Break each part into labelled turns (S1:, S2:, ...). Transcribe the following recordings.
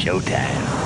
S1: showtime.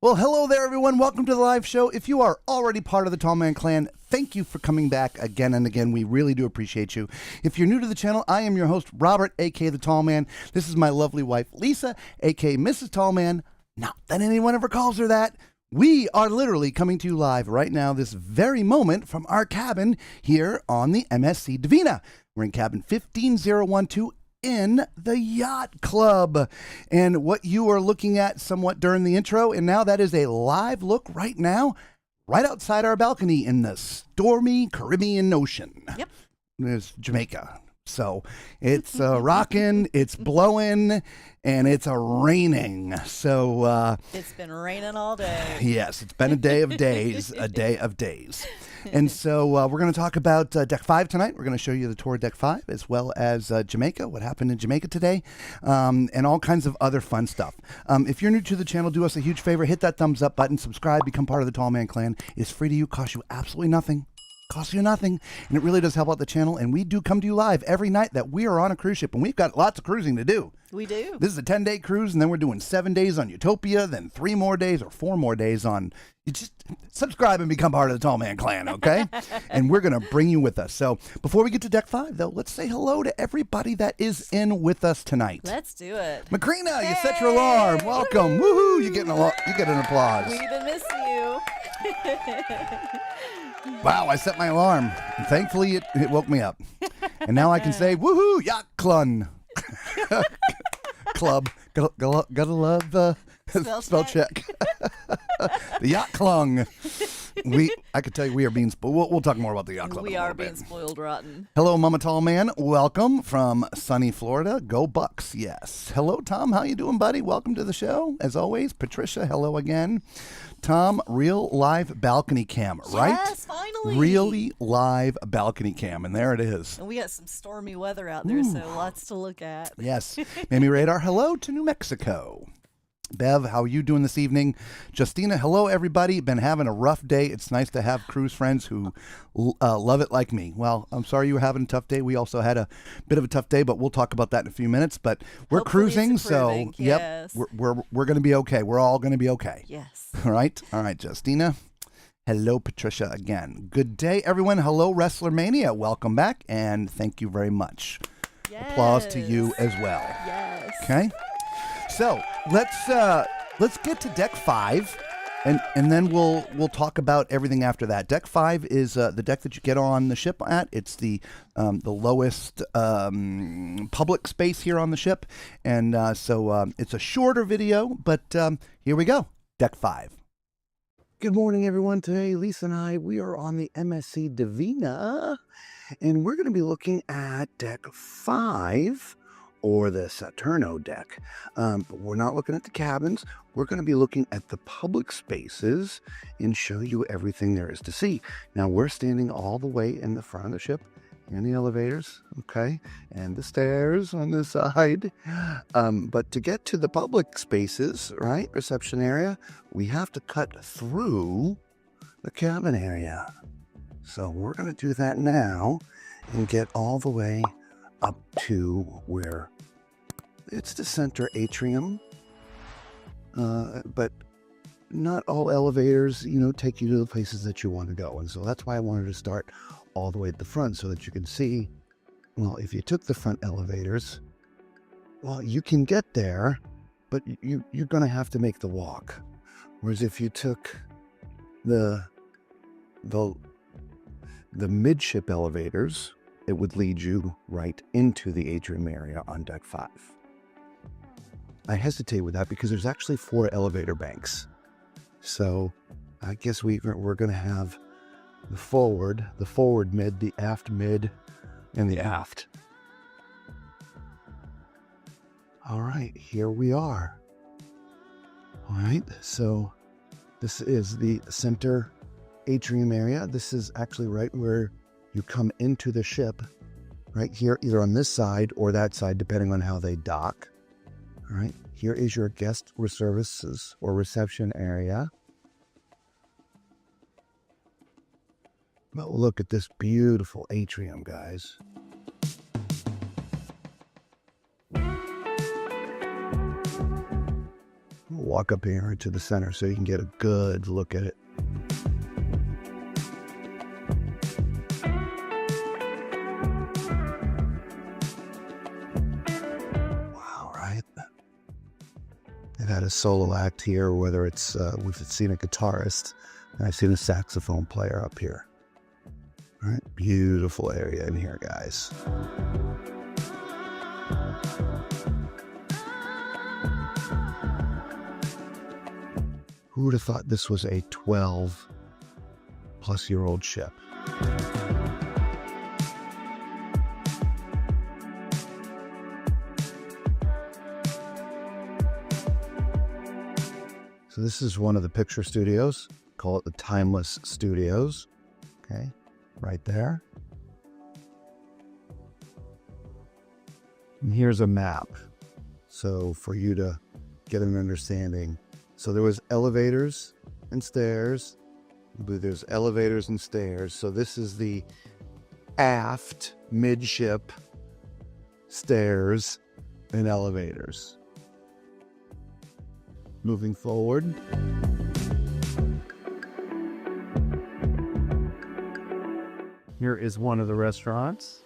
S2: Well, hello there, everyone. Welcome to the live show. If you are already part of the Tall Man Clan, thank you for coming back again and again. We really do appreciate you. If you're new to the channel, I am your host, Robert, a.k.a. The Tall Man. This is my lovely wife, Lisa, a.k.a. Mrs. Tall Man. Not that anyone ever calls her that. We are literally coming to you live right now, this very moment, from our cabin here on the MSC Divina. We're in cabin 15012 in the Yacht Club. And what you are looking at somewhat during the intro, and now that is a live look right now, right outside our balcony in the stormy Caribbean Ocean.
S3: Yep.
S2: There's Jamaica. So it's rocking, it's blowing, and it's raining. So
S3: it's been raining all day.
S2: Yes, it's been a day of days, a day of days. And so we're going to talk about Deck 5 tonight. We're going to show you the tour of Deck 5, as well as Jamaica, what happened in Jamaica today, and all kinds of other fun stuff. If you're new to the channel, do us a huge favor. Hit that thumbs up button, subscribe, become part of the Tall Man Clan. It's free to you, costs you absolutely nothing. Costs you nothing, and it really does help out the channel. And we do come to you live every night that we are on a cruise ship, and we've got lots of cruising to do.
S3: We do.
S2: This is a 10-day cruise, and then we're doing 7 days on Utopia, then 3 more days or 4 more days on. You just subscribe and become part of the Tall Man Clan, okay? And we're going to bring you with us. So before we get to Deck 5, though, let's say hello to everybody that is in with us tonight.
S3: Let's do it.
S2: Macrina,
S3: hey!
S2: You set your alarm. Welcome. Woohoo! You get an applause.
S3: We've been missing you.
S2: Wow, I set my alarm. And thankfully, it woke me up. And now I can say, woohoo, Yacht Club. Gotta love spell check. The Yacht Clung. I could tell you we are being spoiled. We'll talk more about the Yacht Club.
S3: We are being spoiled rotten.
S2: Hello, Mama Tall Man. Welcome from sunny Florida. Go Bucks, yes. Hello, Tom. How you doing, buddy? Welcome to the show. As always, Patricia, hello again. Tom, real live balcony cam, right?
S3: Yes, finally.
S2: Really live balcony cam, and there it is.
S3: And we got some stormy weather out there, so lots to look at.
S2: Yes. Mamie Radar, hello to New Mexico. Bev, how are you doing this evening? Justina, hello, everybody. Been having a rough day. It's nice to have cruise friends who love it like me. Well, I'm sorry you were having a tough day. We also had a bit of a tough day, but we'll talk about that in a few minutes. But we're
S3: Hopefully
S2: cruising, so
S3: yes.
S2: Yep, we're going to be okay. We're all going to be okay.
S3: Yes.
S2: All right, Justina. Hello, Patricia, again. Good day, everyone. Hello, Wrestler Mania. Welcome back, and thank you very much.
S3: Yes.
S2: Applause to you as well.
S3: Yes.
S2: Okay. So let's get to Deck 5, and then we'll talk about everything after that. Deck 5 is the deck that you get on the ship at. It's the lowest public space here on the ship, and so it's a shorter video, but here we go. Deck 5. Good morning, everyone. Today, Lisa and I, we are on the MSC Divina, and we're going to be looking at Deck 5, or the Saturno deck. But we're not looking at the cabins. We're going to be looking at the public spaces and show you everything there is to see. Now, we're standing all the way in the front of the ship, in the elevators, okay, and the stairs on this side. But to get to the public spaces, right, reception area, we have to cut through the cabin area. So we're going to do that now and get all the way up to where it's the center atrium, but not all elevators, take you to the places that you want to go. And so that's why I wanted to start all the way at the front so that you can see, well, if you took the front elevators, well, you can get there, but you're going to have to make the walk. Whereas if you took the midship elevators, it would lead you right into the atrium area on Deck 5. I hesitate with that because there's actually 4 elevator banks. So I guess we're going to have the forward mid, the aft mid, and the aft. All right, here we are. All right, so this is the center atrium area. This is actually right where you come into the ship right here, either on this side or that side, depending on how they dock. All right, here is your guest services or reception area. But look at this beautiful atrium, guys. We'll walk up here into the center so you can get a good look at it. Wow, right? They've had a solo act here, whether it's, we've seen a guitarist, and I've seen a saxophone player up here. All right, beautiful area in here, guys. Who would have thought this was a 12-plus-year-old ship? So this is one of the picture studios. Call it the Timeless Studios. Okay, right there. And here's a map. So for you to get an understanding. So there was elevators and stairs. I believe there's elevators and stairs. So this is the aft midship stairs and elevators. Moving forward. Here is one of the restaurants.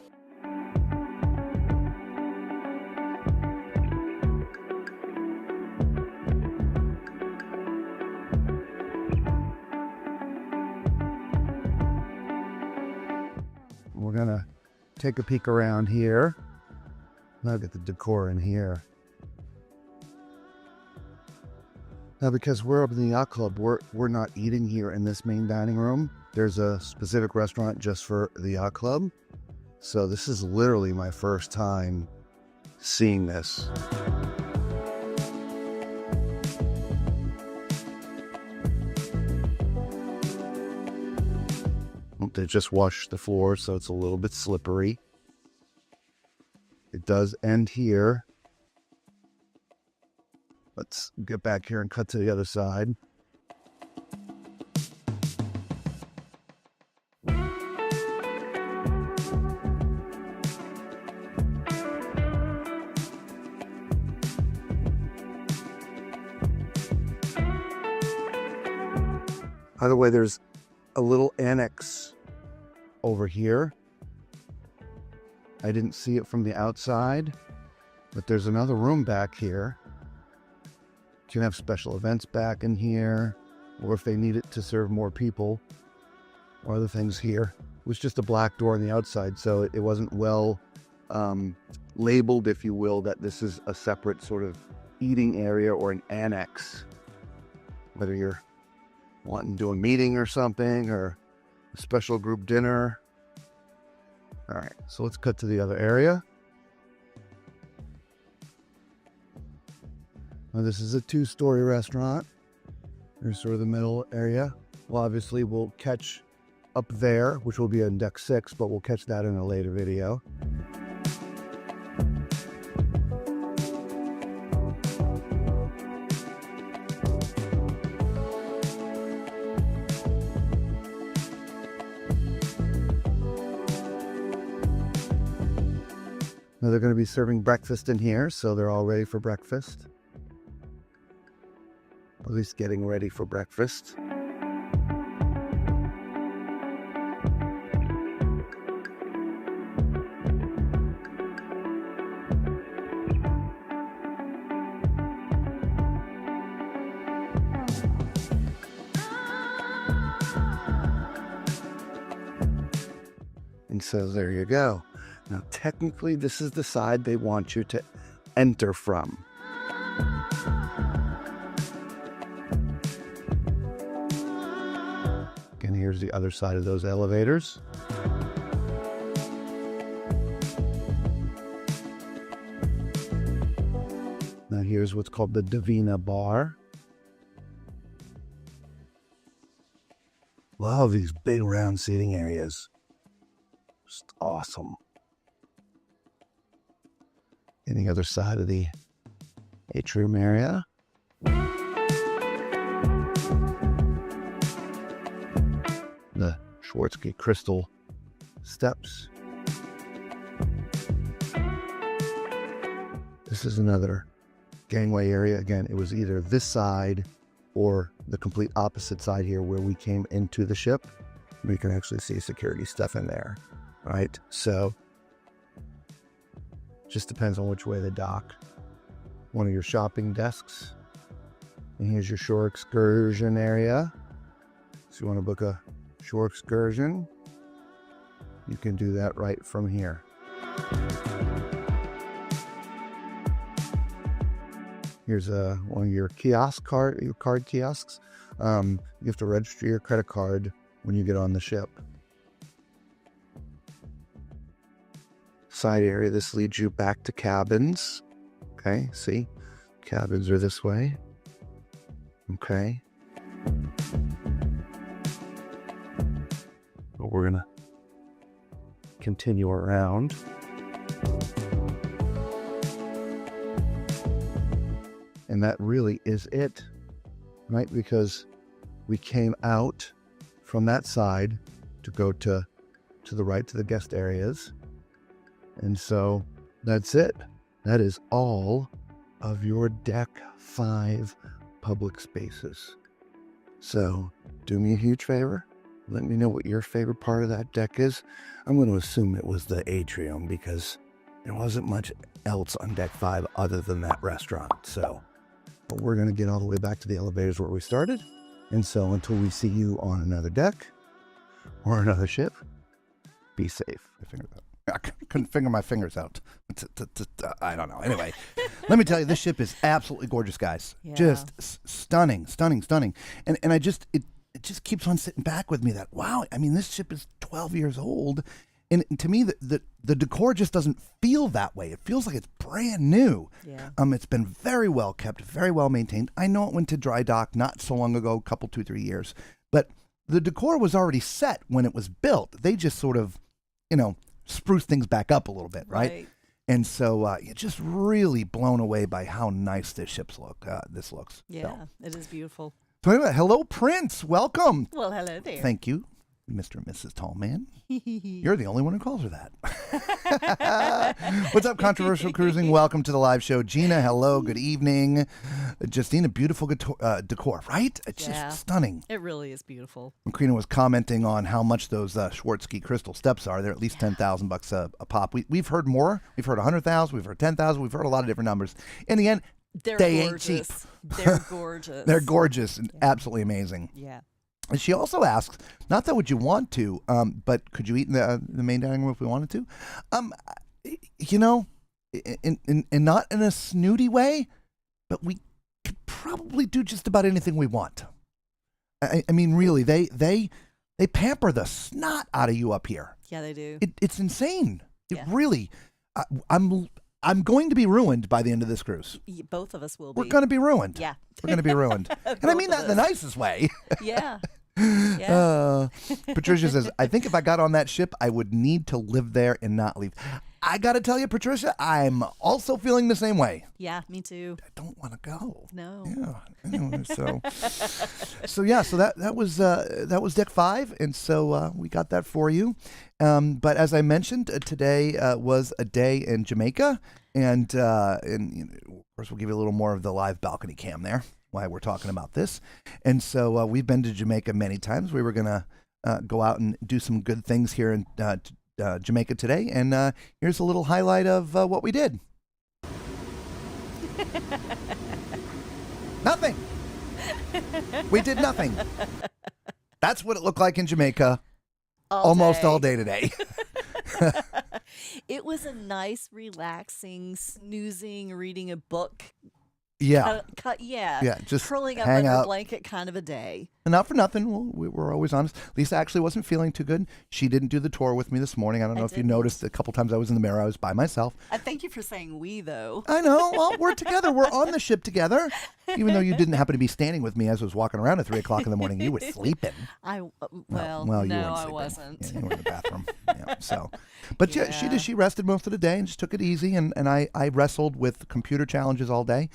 S2: We're gonna take a peek around here. Look at the decor in here. Now, because we're up in the Yacht Club, we're not eating here in this main dining room. There's a specific restaurant just for the Yacht Club. So this is literally my first time seeing this. They just washed the floor, so it's a little bit slippery. It does end here. Let's get back here and cut to the other side. By the way, there's a little annex over here. I didn't see it from the outside, but there's another room back here. You can have special events back in here, or if they need it to serve more people, or other things here. It was just a black door on the outside, so it wasn't well labeled, if you will, that this is a separate sort of eating area or an annex. Whether you're wanting to do a meeting or something, or a special group dinner. All right, so let's cut to the other area. Now, this is a 2-story restaurant. There's sort of the middle area. Well, obviously, we'll catch up there, which will be on deck 6, but we'll catch that in a later video. Now, they're going to be serving breakfast in here, so they're all ready for breakfast. At least getting ready for breakfast. And so there you go. Now, technically, this is the side they want you to enter from. And here's the other side of those elevators. Now, here's what's called the Divina bar. Love these big round seating areas. Just awesome. in the other side of the atrium area. The Swarovski crystal steps. This is another gangway area. Again, it was either this side or the complete opposite side here where we came into the ship. We can actually see security stuff in there, right? So just depends on which way they dock. One of your shopping desks. And here's your shore excursion area. So you want to book a shore excursion, you can do that right from here. Here's one of your card kiosks. You have to register your credit card when you get on the ship. Side area, this leads you back to cabins. Okay, see? Cabins are this way. Okay. But we're gonna continue around. And that really is it, right? Because we came out from that side to go to the right to the guest areas. And so that's it. That is all of your Deck 5 public spaces. So do me a huge favor. Let me know what your favorite part of that deck is. I'm going to assume it was the atrium because there wasn't much else on Deck 5 other than that restaurant. So, but we're going to get all the way back to the elevators where we started. And so until we see you on another deck or another ship, be safe. I couldn't figure my fingers out. I don't know. Anyway, let me tell you, this ship is absolutely gorgeous, guys.
S3: Yeah.
S2: Just stunning. And it just keeps on sitting back with me that, wow, I mean, this ship is 12 years old. And to me, the decor just doesn't feel that way. It feels like it's brand new.
S3: Yeah.
S2: It's been very well kept, very well maintained. I know it went to dry dock not so long ago, 2-3 years. But the decor was already set when it was built. They just sort of, spruce things back up a little bit, right? And so you're just really blown away by how nice this looks.
S3: Yeah,
S2: So.
S3: it is beautiful.
S2: So anyway, hello, Prince. Welcome.
S3: Well, hello there.
S2: Thank you, Mr. and Mrs. Tallman. You're the only one who calls her that. What's up, Controversial Cruising? Welcome to the live show. Gina, hello, good evening. Justina, beautiful decor, right? It's just stunning.
S3: It really is beautiful.
S2: Karina was commenting on how much those Swarovski crystal steps are. They're at least $10,000 a pop. We've heard more. We've heard 100,000. We've heard 10,000. We've heard a lot of different numbers. In the end, they ain't cheap.
S3: They're gorgeous.
S2: They're gorgeous and absolutely amazing.
S3: Yeah.
S2: And she also asks, not that would you want to, but could you eat in the main dining room if we wanted to? And not in a snooty way, but we could probably do just about anything we want. I mean, really, they pamper the snot out of you up here.
S3: Yeah, they do.
S2: It's insane. It really, I'm going to be ruined by the end of this cruise.
S3: Both of us will be.
S2: We're going to be ruined.
S3: Yeah.
S2: We're going to be ruined. And I mean that in the nicest way.
S3: Yeah. Yeah.
S2: Patricia says, I think if I got on that ship, I would need to live there and not leave. I got to tell you, Patricia, I'm also feeling the same way.
S3: Yeah, me too.
S2: I don't want to go.
S3: No.
S2: Yeah. Anyway, so that was Deck 5, and so we got that for you. But as I mentioned, today was a day in Jamaica, and of course we'll give you a little more of the live balcony cam there while we're talking about this. And so we've been to Jamaica many times. We were gonna go out and do some good things here in Jamaica today, and here's a little highlight of what we did. Nothing. We did nothing. That's what it looked like in Jamaica almost all day today.
S3: It was a nice, relaxing, snoozing, reading a book
S2: Yeah.
S3: Yeah,
S2: Just
S3: curling up
S2: hang
S3: under a
S2: out.
S3: blanket kind of a day.
S2: And not for nothing, we're always honest. Lisa actually wasn't feeling too good. She didn't do the tour with me this morning. I don't know if you
S3: didn't.
S2: noticed a couple times I was in the mirror. I was by myself.
S3: I thank you for saying we, though.
S2: I know. Well, we're together. We're on the ship together. Even though you didn't happen to be standing with me as I was walking around at 3 o'clock in the morning, you were sleeping.
S3: Well,
S2: you
S3: no,
S2: weren't
S3: I
S2: sleeping.
S3: wasn't.
S2: Yeah, you were in the bathroom. Yeah, so, but yeah,
S3: Yeah.
S2: she rested most of the day and just took it easy. And I wrestled with computer challenges all day,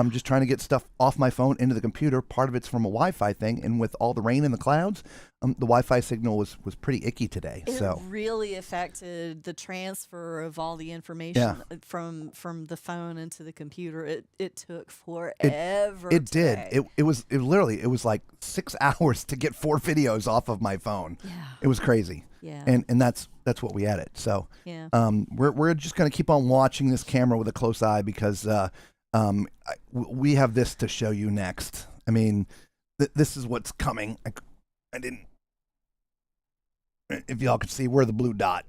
S2: just trying to get stuff off my phone into the computer. Part of it's from a Wi-Fi thing, and with all the rain in the clouds, the Wi-Fi signal was pretty icky today.
S3: It
S2: So
S3: really affected the transfer of all the information from the phone into the computer. It took forever.
S2: it did.
S3: today.
S2: It was like 6 hours to get 4 videos off of my phone.
S3: Yeah.
S2: It was crazy.
S3: Yeah.
S2: And that's what we added. So
S3: Yeah.
S2: we're just gonna keep on watching this camera with a close eye because we have this to show you next. I mean, this is what's coming. I didn't. If y'all could see, we're the blue dot,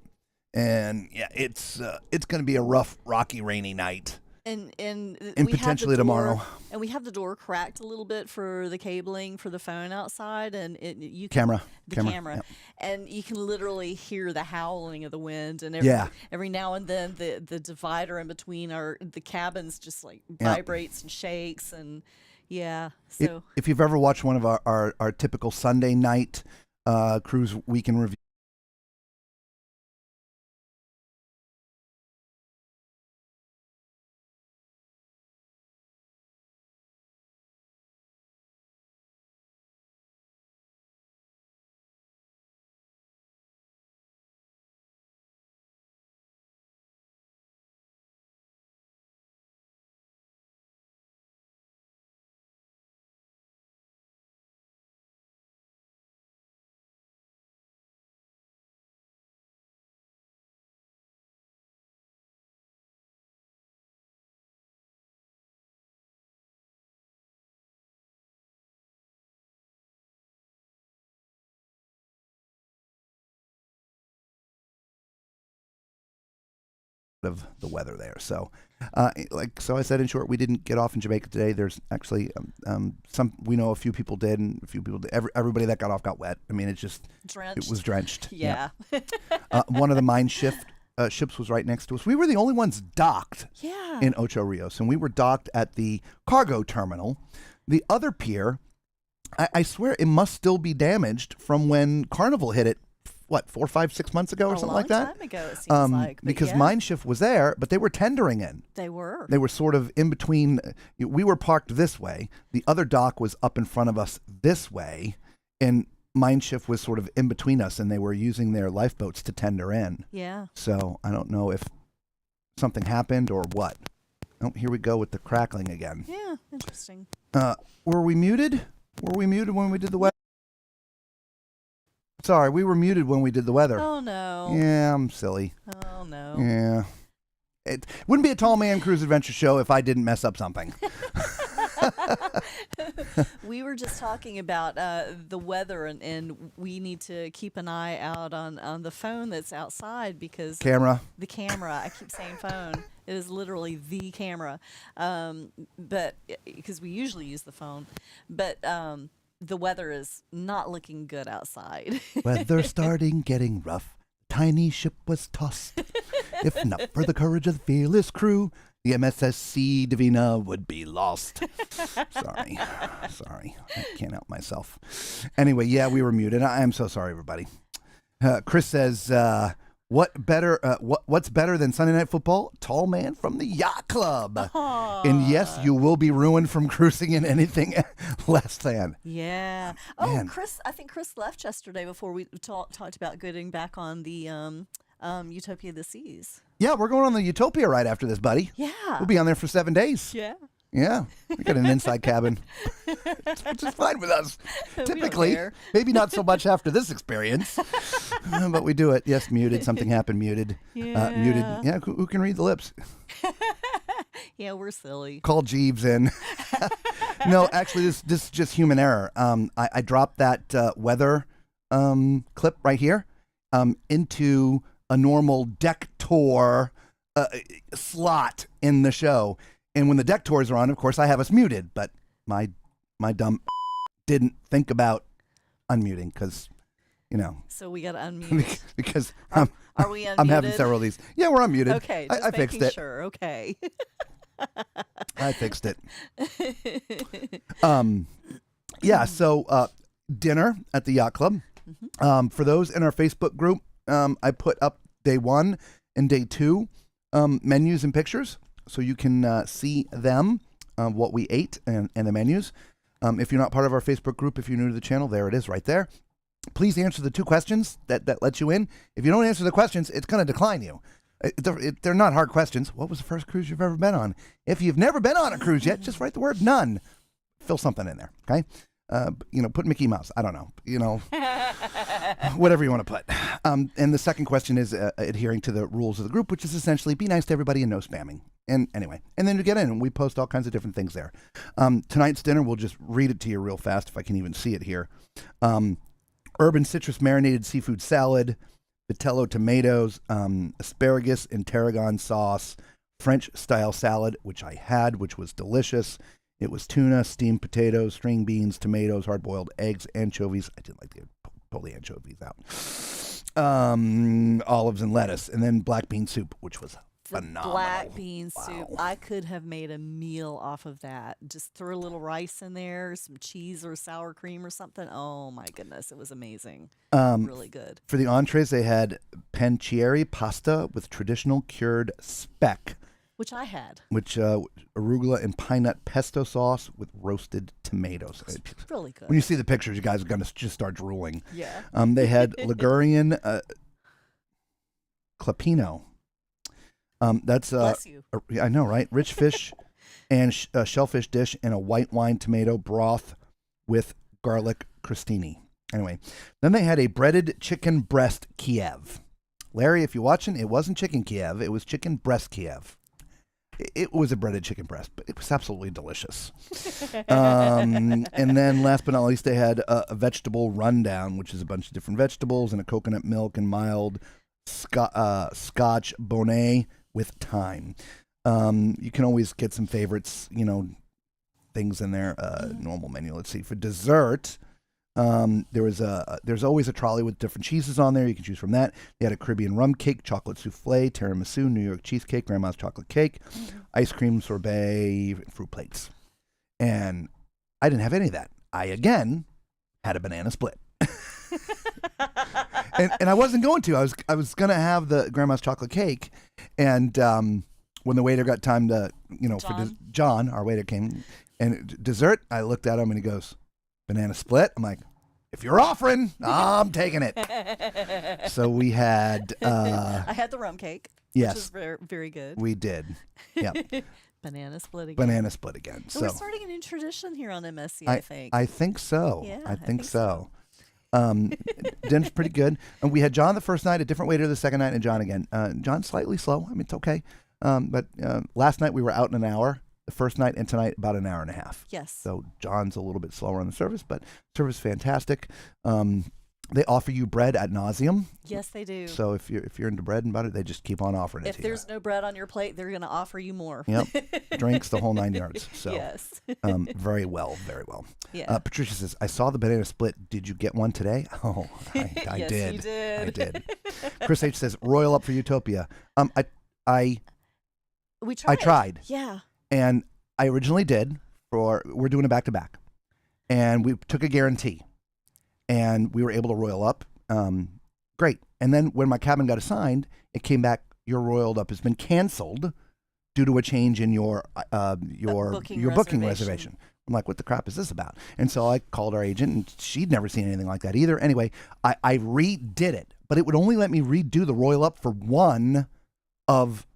S2: and yeah, it's gonna be a rough, rocky, rainy night.
S3: And
S2: And
S3: we have
S2: potentially
S3: the door,
S2: tomorrow.
S3: and we have the door cracked a little bit for the cabling for the phone outside, and you can,
S2: Camera.
S3: the
S2: Camera,
S3: camera,
S2: yep.
S3: and you can literally hear the howling of the wind, and
S2: Yeah.
S3: every now and then the divider in between the cabins just like
S2: Yeah.
S3: vibrates and shakes, and yeah,
S2: If,
S3: so
S2: if you've ever watched one of our typical Sunday night cruise weekend review. Of the weather there. So, so I said, in short, we didn't get off in Jamaica today. There's actually some, we know a few people did, and a few people did. Everybody that got off got wet. I mean, it
S3: drenched.
S2: was drenched.
S3: Yeah.
S2: One of the mine ships was right next to us. We were the only ones docked
S3: Yeah.
S2: in Ocho Rios, and we were docked at the cargo terminal. The other pier, I swear it must still be damaged from when Carnival hit it. What, 4, 5, 6 months ago or something like that?
S3: A long time ago, it seems like. But
S2: Because
S3: yeah,
S2: Mine Shift was there, but they were tendering in.
S3: they were.
S2: They were sort of in between. We were parked this way. The other dock was up in front of us this way, and Mine Shift was sort of in between us, and they were using their lifeboats to tender in.
S3: Yeah.
S2: So I don't know if something happened or what. Oh, here we go with the crackling again.
S3: Yeah. Interesting.
S2: Were we muted? Were we muted when we did the weather? Sorry, we were muted when we did the weather.
S3: Oh no.
S2: Yeah, I'm silly.
S3: Oh no.
S2: Yeah. It wouldn't be a Tall Man Cruise Adventure show if I didn't mess up something.
S3: We were just talking about the weather, and we need to keep an eye out on the phone that's outside because
S2: Camera.
S3: the camera. I keep saying phone. It is literally the camera, but because we usually use the phone, but the weather is not looking good outside.
S2: Weather starting getting rough. Tiny ship was tossed. If not for the courage of the fearless crew, the MSC Divina would be lost. Sorry. I can't help myself. Anyway, yeah, we were muted. I am so sorry, everybody. Chris says, what's better than Sunday Night Football? Tall Man from the Yacht Club. And yes, you will be ruined from cruising in anything less than.
S3: Yeah. Oh,
S2: Man.
S3: Chris, I think Chris left yesterday before we talked about getting back on the Utopia of the Seas.
S2: Yeah, we're going on the Utopia right after this, buddy.
S3: Yeah.
S2: We'll be on there for 7 days.
S3: Yeah.
S2: Yeah, we got an inside cabin, which is fine with us.
S3: We don't
S2: Typically,
S3: care.
S2: maybe not so much after this experience, but we do it. Yes, muted. Something happened. Muted. Muted. Yeah, who can read the lips?
S3: Yeah, we're silly.
S2: Call Jeeves in. No, actually, this is just human error. I dropped that weather clip right here into a normal deck tour slot in the show. And when the deck tours are on, of course, I have us muted, but my dumb didn't think about unmuting because,
S3: So we got to unmute.
S2: because
S3: Are we unmuted?
S2: I'm having several of these. Yeah, we're unmuted.
S3: Okay,
S2: I fixed it.
S3: Sure. Okay.
S2: I fixed it. Yeah. So dinner at the Yacht Club. For those in our Facebook group, I put up day 1 and day 2 menus and pictures, so you can see them, what we ate and the menus. If you're not part of our Facebook group, if you're new to the channel, there it is right there. Please answer the 2 questions that let you in. If you don't answer the questions, it's going to decline you. They're not hard questions. What was the first cruise you've ever been on? If you've never been on a cruise yet, just write the word none. Fill something in there, okay? Put Mickey Mouse. I don't know. Whatever you want to put. And the second question is adhering to the rules of the group, which is essentially be nice to everybody and no spamming. And anyway, and then you get in and we post all kinds of different things there. Tonight's dinner, we'll just read it to you real fast if I can even see it here. Urban citrus marinated seafood salad, vitello tomatoes, asparagus and tarragon sauce, French style salad, which I had, which was delicious. It was tuna, steamed potatoes, string beans, tomatoes, hard-boiled eggs, anchovies. I didn't like to pull the anchovies out. Olives and lettuce, and then black bean soup, which was phenomenal.
S3: Black bean soup. I could have made a meal off of that. Just throw a little rice in there, some cheese or sour cream or something. Oh my goodness, it was amazing. Really good.
S2: For the entrees, they had pancieri pasta with traditional cured speck.
S3: Which I had.
S2: Which arugula and pine nut pesto sauce with roasted tomatoes.
S3: It's really good.
S2: When you see the pictures, you guys are going to just start drooling.
S3: Yeah.
S2: They had Ligurian clapino. That's
S3: Bless you.
S2: I know, right? Rich fish and shellfish dish and a white wine tomato broth with garlic crostini. Anyway, then they had a breaded chicken breast Kiev. Larry, if you're watching, it wasn't chicken Kiev. It was chicken breast Kiev. It was a breaded chicken breast, but it was absolutely delicious. And then last but not least, they had a vegetable rundown, which is a bunch of different vegetables and a coconut milk and mild scotch bonnet with thyme. You can always get some favorites, things in there. Normal menu. Let's see. For dessert, there's always a trolley with different cheeses on there. You can choose from that. They had a Caribbean rum cake, chocolate souffle, tiramisu, New York cheesecake, grandma's chocolate cake, ice cream sorbet, fruit plates. And I didn't have any of that. I again had a banana split. and I wasn't going to. I was going to have the grandma's chocolate cake, and when the waiter got time to, John, our waiter came, and dessert, I looked at him and he goes, banana split. I'm like, if you're offering, I'm taking it. So we had.
S3: I had the rum cake.
S2: Yes,
S3: which was very, very good.
S2: We did. Yeah.
S3: Banana split again.
S2: Banana split again. So
S3: we're starting a new tradition here on MSC. I think.
S2: I think so.
S3: Yeah,
S2: I think so. Dinner's pretty good. And we had John the first night, a different waiter the second night, and John again. John's slightly slow. I mean, it's okay. But last night we were out in an hour. The first night and tonight about an hour and a half.
S3: Yes.
S2: So John's a little bit slower on the service, but service fantastic. They offer you bread ad nauseum.
S3: Yes, they do.
S2: So if you're into bread and butter, they just keep on offering it to you.
S3: If there's no bread on your plate, they're going to offer you more.
S2: Yep. Drinks, the whole 9 yards. So
S3: yes.
S2: Very well, very well.
S3: Yeah.
S2: Patricia says, I saw the banana split. Did you get one today? Oh, I
S3: yes,
S2: did.
S3: You did.
S2: I did. Chris H says, royal up for Utopia.
S3: We tried.
S2: I tried.
S3: Yeah.
S2: And I originally did we're doing a back-to-back. And we took a guarantee. And we were able to royal up. Great. And then when my cabin got assigned, it came back, your roiled up has been canceled due to a change in your booking reservation. I'm like, what the crap is this about? And so I called our agent, and she'd never seen anything like that either. Anyway, I redid it, but it would only let me redo the royal up for one of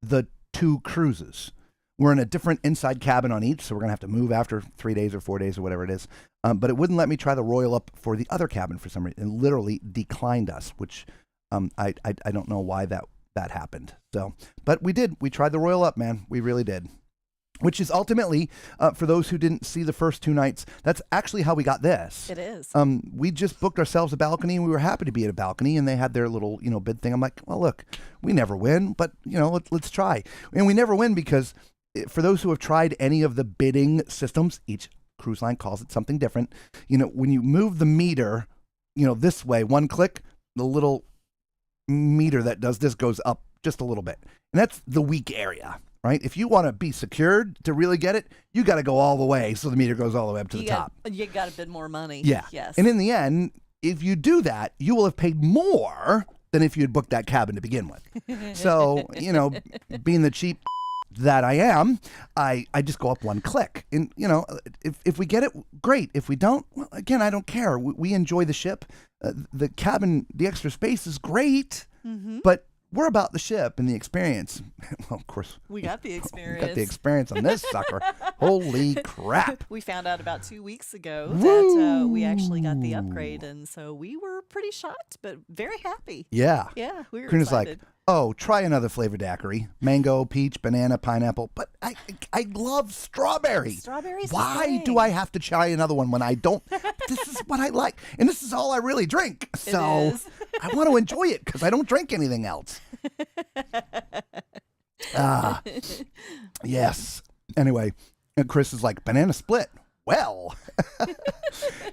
S2: the 2 cruises. We're in a different inside cabin on each, so we're going to have to move after 3 days or 4 days or whatever it is. But it wouldn't let me try the royal up for the other cabin for some reason. It literally declined us, which I don't know why that happened. So, but we did. We tried the royal up, man. We really did. Which is ultimately, for those who didn't see the first 2 nights, that's actually how we got this.
S3: It is.
S2: We just booked ourselves a balcony, and we were happy to be at a balcony, and they had their little, bid thing. I'm like, well, look, we never win, but, let's try. And we never win because for those who have tried any of the bidding systems, each cruise line calls it something different. When you move the meter, this way, one click, the little meter that does this goes up just a little bit. And that's the weak area, right? If you want to be secured to really get it, you got to go all the way so the meter goes all the way up to the top.
S3: You got to bid more money.
S2: Yeah.
S3: Yes.
S2: And in the end, if you do that, you will have paid more than if you had booked that cabin to begin with. So, being the cheap that I am, I just go up one click. And, if we get it, great. If we don't, well, again, I don't care. We enjoy the ship. The cabin, the extra space is great, but we're about the ship and the experience. Well, of course.
S3: We got the experience.
S2: We got the experience on this sucker. Holy crap.
S3: We found out about 2 weeks ago that we actually got the upgrade, and so we were pretty shocked, but very happy.
S2: Yeah.
S3: Yeah, we were
S2: Karina's
S3: excited.
S2: like, oh, try another flavor daiquiri. Mango, peach, banana, pineapple. But I love strawberry.
S3: Strawberries.
S2: Why do I have to try another one when I don't? This is what I like. And this is all I really drink. So I want to enjoy it because I don't drink anything else. Yes. Anyway, and Chris is like, banana split. Well,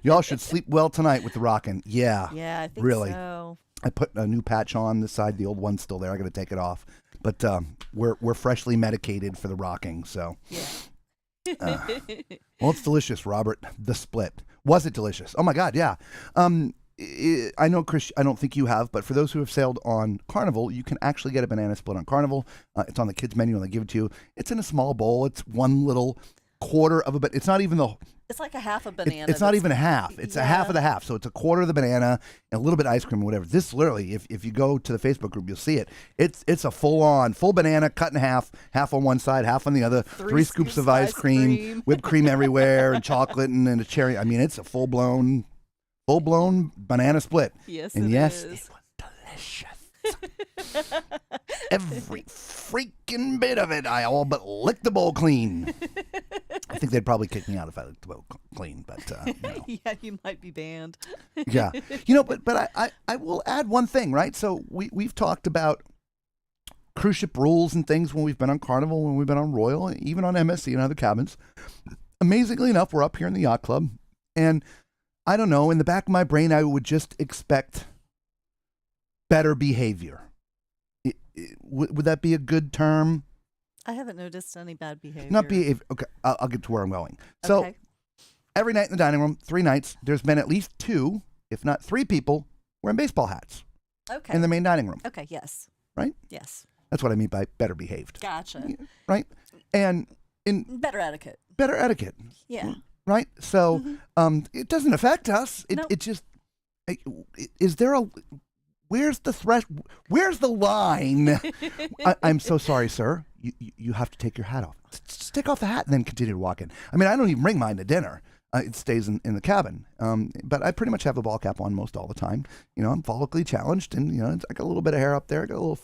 S2: y'all should sleep well tonight with the rockin'. Yeah.
S3: Yeah, I think
S2: really.
S3: so.
S2: I put a new patch on this side. The old one's still there. I got to take it off. But we're freshly medicated for the rocking. So,
S3: Yeah.
S2: well, it's delicious, Robert. The split. Was it delicious? Oh my God, yeah. I know, Chris. I don't think you have, but for those who have sailed on Carnival, you can actually get a banana split on Carnival. It's on the kids menu and they give it to you. It's in a small bowl. It's one little quarter of a, but it's not even the.
S3: It's like a half a banana.
S2: It's not even a half. It's a half of the half. So it's a quarter of the banana and a little bit of ice cream or whatever. This literally, if you go to the Facebook group, you'll see it. It's a full banana cut in half on one side, half on the other. Three scoops of ice cream, whipped cream everywhere, and chocolate and a cherry. I mean, it's a full blown banana split.
S3: Yes,
S2: and
S3: it
S2: yes,
S3: is.
S2: it was delicious. Every freaking bit of it, I all but licked the bowl clean. I think they'd probably kick me out if I licked the bowl clean, but
S3: Yeah, you might be banned.
S2: yeah, but I will add one thing, right? So we've talked about cruise ship rules and things when we've been on Carnival, when we've been on Royal, even on MSC and other cabins. Amazingly enough, we're up here in the Yacht Club, and I don't know, in the back of my brain, I would just expect better behavior. Would that be a good term?
S3: I haven't noticed any bad behavior.
S2: Not behavior. Okay, I'll get to where I'm going. So
S3: Okay.
S2: every night in the dining room, 3 nights, there's been at least 2, if not 3 people wearing baseball hats
S3: Okay.
S2: in the main dining room.
S3: Okay, yes.
S2: Right?
S3: Yes.
S2: That's what I mean by better behaved.
S3: Gotcha.
S2: Right? And in
S3: Better etiquette.
S2: better etiquette.
S3: Yeah.
S2: Right? So it doesn't affect us.
S3: Nope.
S2: It just, is there a, where's the line? I'm so sorry, sir. You have to take your hat off. Just take off the hat and then continue to walk in. I mean, I don't even bring mine to dinner. It stays in the cabin. But I pretty much have the ball cap on most all the time. I'm follically challenged, and I got a little bit of hair up there. I got a little.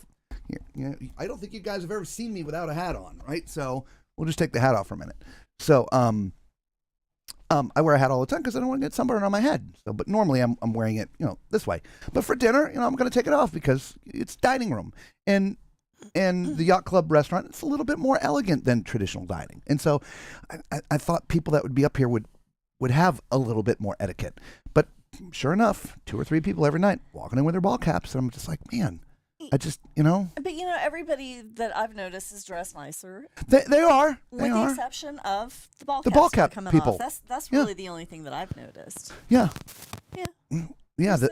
S2: I don't think you guys have ever seen me without a hat on, right? So we'll just take the hat off for a minute. So I wear a hat all the time because I don't want to get sunburn on my head. So, but normally I'm wearing it, this way. But for dinner, I'm going to take it off because it's dining room, and the Yacht Club restaurant, it's a little bit more elegant than traditional dining. And so I thought people that would be up here would have a little bit more etiquette. But sure enough, 2 or 3 people every night walking in with their ball caps, and I'm just like, man, I just,
S3: But everybody that I've noticed is dressed nicer.
S2: They are.
S3: With the exception of the ball
S2: The
S3: caps
S2: ball
S3: that are
S2: cap
S3: coming
S2: people.
S3: off. That's really the only thing that I've noticed.
S2: Yeah.
S3: Yeah.
S2: Yeah.
S3: Just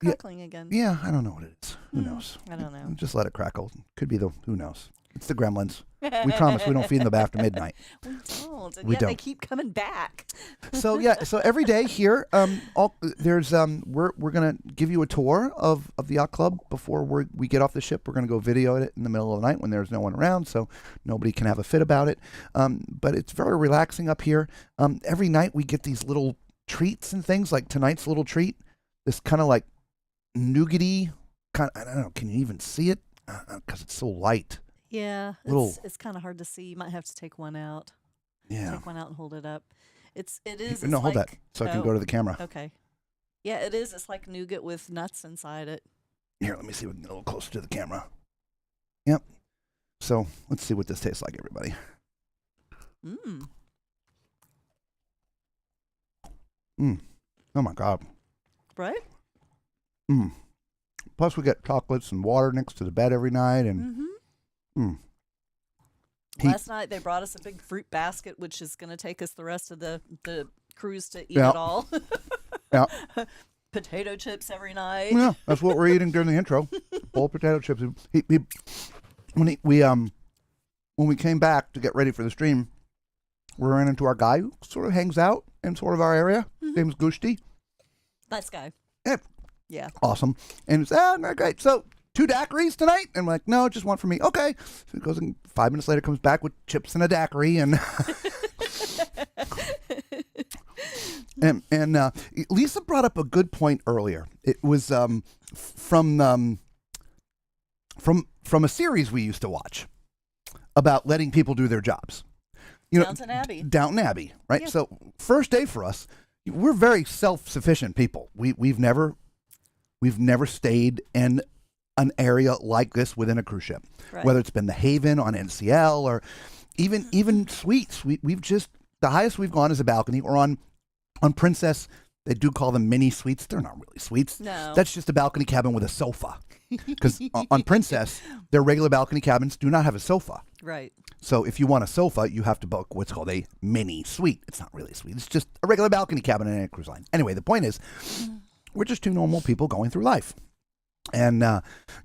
S3: crackling again.
S2: Yeah, I don't know what it is. Who knows?
S3: I don't know.
S2: Just let it crackle. Could be who knows? It's the Gremlins. We promise we don't feed them after midnight.
S3: We don't. And
S2: We
S3: yet they
S2: don't.
S3: keep coming back.
S2: So every day here, we're gonna give you a tour of the Yacht Club before we get off the ship. We're gonna go video it in the middle of the night when there's no one around, so nobody can have a fit about it. But it's very relaxing up here. Every night we get these little treats and things, like tonight's little treat. This kind of like nougaty kind. I don't know. Can you even see it? Because it's so light.
S3: Yeah.
S2: Little-
S3: It's kind of hard to see. You might have to take one out.
S2: Yeah.
S3: Take one out and hold it up. It is.
S2: No,
S3: it's
S2: hold
S3: like,
S2: that so I can go to the camera.
S3: Okay. Yeah, it is. It's like nougat with nuts inside it.
S2: Here, let me see if we can get a little closer to the camera. Yep. So let's see what this tastes like, everybody.
S3: Mm.
S2: Oh my God.
S3: Right?
S2: Plus, we get chocolates and water next to the bed every night, and
S3: Last night they brought us a big fruit basket, which is going to take us the rest of the cruise to eat
S2: Yeah.
S3: it all.
S2: Yeah.
S3: Potato chips every night.
S2: Yeah, that's what we're eating during the intro. Bowl of potato chips. When we came back to get ready for the stream, we ran into our guy who sort of hangs out in sort of our area. His name's Gushti.
S3: Nice guy.
S2: Yeah,
S3: Yeah.
S2: awesome. And it's great. So 2 daiquiris tonight? And I'm like, no, just one for me. Okay. So he goes and 5 minutes later comes back with chips and a daiquiri and and Lisa brought up a good point earlier. It was from a series we used to watch about letting people do their jobs.
S3: Downton Abbey.
S2: Downton Abbey, right?
S3: Yeah.
S2: So first day for us, we're very self-sufficient people. We've never stayed in an area like this within a cruise ship,
S3: Right.
S2: whether it's been the Haven on NCL or even suites. We've just, the highest we've gone is a balcony, or on Princess. They do call them mini suites. They're not really suites.
S3: No.
S2: That's just a balcony cabin with a sofa. Because on Princess, their regular balcony cabins do not have a sofa.
S3: Right.
S2: So if you want a sofa, you have to book what's called a mini suite. It's not really a suite. It's just a regular balcony cabin in a cruise line. Anyway, the point is, we're just 2 normal people going through life. And,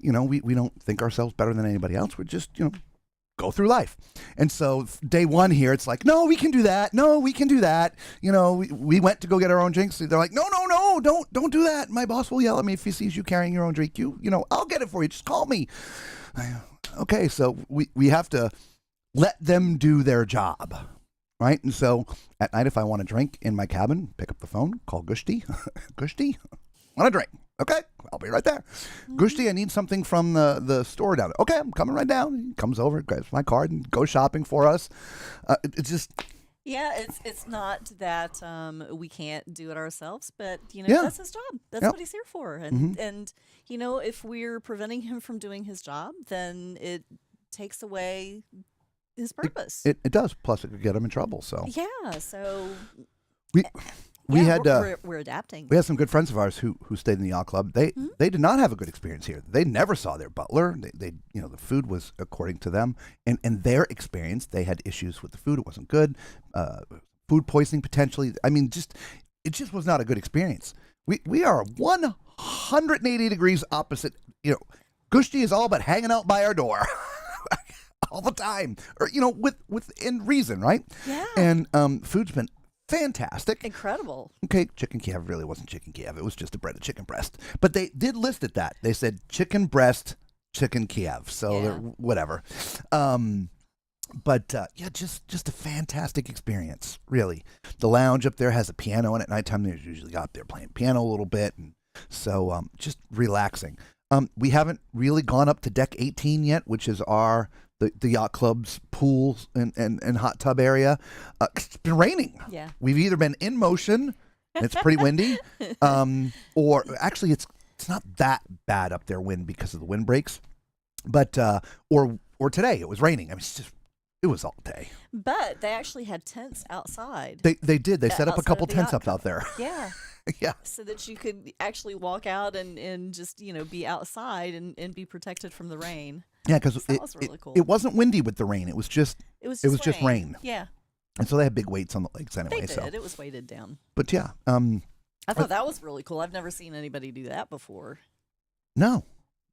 S2: we don't think ourselves better than anybody else. We're just, go through life. And so day 1 here, it's like, no, we can do that. No, we can do that. We went to go get our own drinks. They're like, no, don't do that. My boss will yell at me if he sees you carrying your own drink. I'll get it for you. Just call me. Okay, so we have to let them do their job, right? And so at night, if I want a drink in my cabin, pick up the phone, call Gushti. Gushti, want a drink? Okay, I'll be right there. Gushti, I need something from the store down there. Okay, I'm coming right down. He comes over, grabs my card, and goes shopping for us. It's just...
S3: Yeah, it's not that we can't do it ourselves, but
S2: Yeah.
S3: that's his job. That's
S2: Yep.
S3: what he's here for. And if we're preventing him from doing his job, then it takes away his purpose.
S2: It does. Plus, it could get him in trouble. So
S3: Yeah, so
S2: we had
S3: we're adapting.
S2: we had some good friends of ours who stayed in the Yacht Club. They did not have a good experience here. They never saw their butler. They the food was according to them, and their experience, they had issues with the food. It wasn't good. Food poisoning potentially. I mean, it just was not a good experience. We are 180 degrees opposite. Gushti is all but hanging out by our door. All the time, or within reason, right?
S3: Yeah.
S2: And food's been fantastic.
S3: Incredible.
S2: Okay, chicken Kiev really wasn't chicken Kiev. It was just a breaded chicken breast. But they did list it that. They said chicken breast, chicken Kiev. So
S3: Yeah.
S2: whatever. Just a fantastic experience, really. The lounge up there has a piano, and at nighttime there's usually out there playing piano a little bit, and so just relaxing. We haven't really gone up to deck 18 yet, which is the Yacht Club's pool and hot tub area. It's been raining.
S3: Yeah.
S2: We've either been in motion, and it's pretty windy, or actually it's not that bad up there wind because of the wind breaks, but or today it was raining. I mean, it was all day.
S3: But they actually had tents outside.
S2: They did. They set up a
S3: Outside
S2: couple
S3: of the
S2: tents
S3: yacht
S2: up out there.
S3: Yeah.
S2: Yeah.
S3: So that you could actually walk out and just, be outside and be protected from the rain.
S2: Yeah, because
S3: That was really cool.
S2: it wasn't windy with the rain. It was just just rain.
S3: Yeah.
S2: And so they had big weights on the legs anyway.
S3: They did.
S2: So,
S3: It was weighted down.
S2: but yeah,
S3: I thought that was really cool. I've never seen anybody do that before.
S2: no,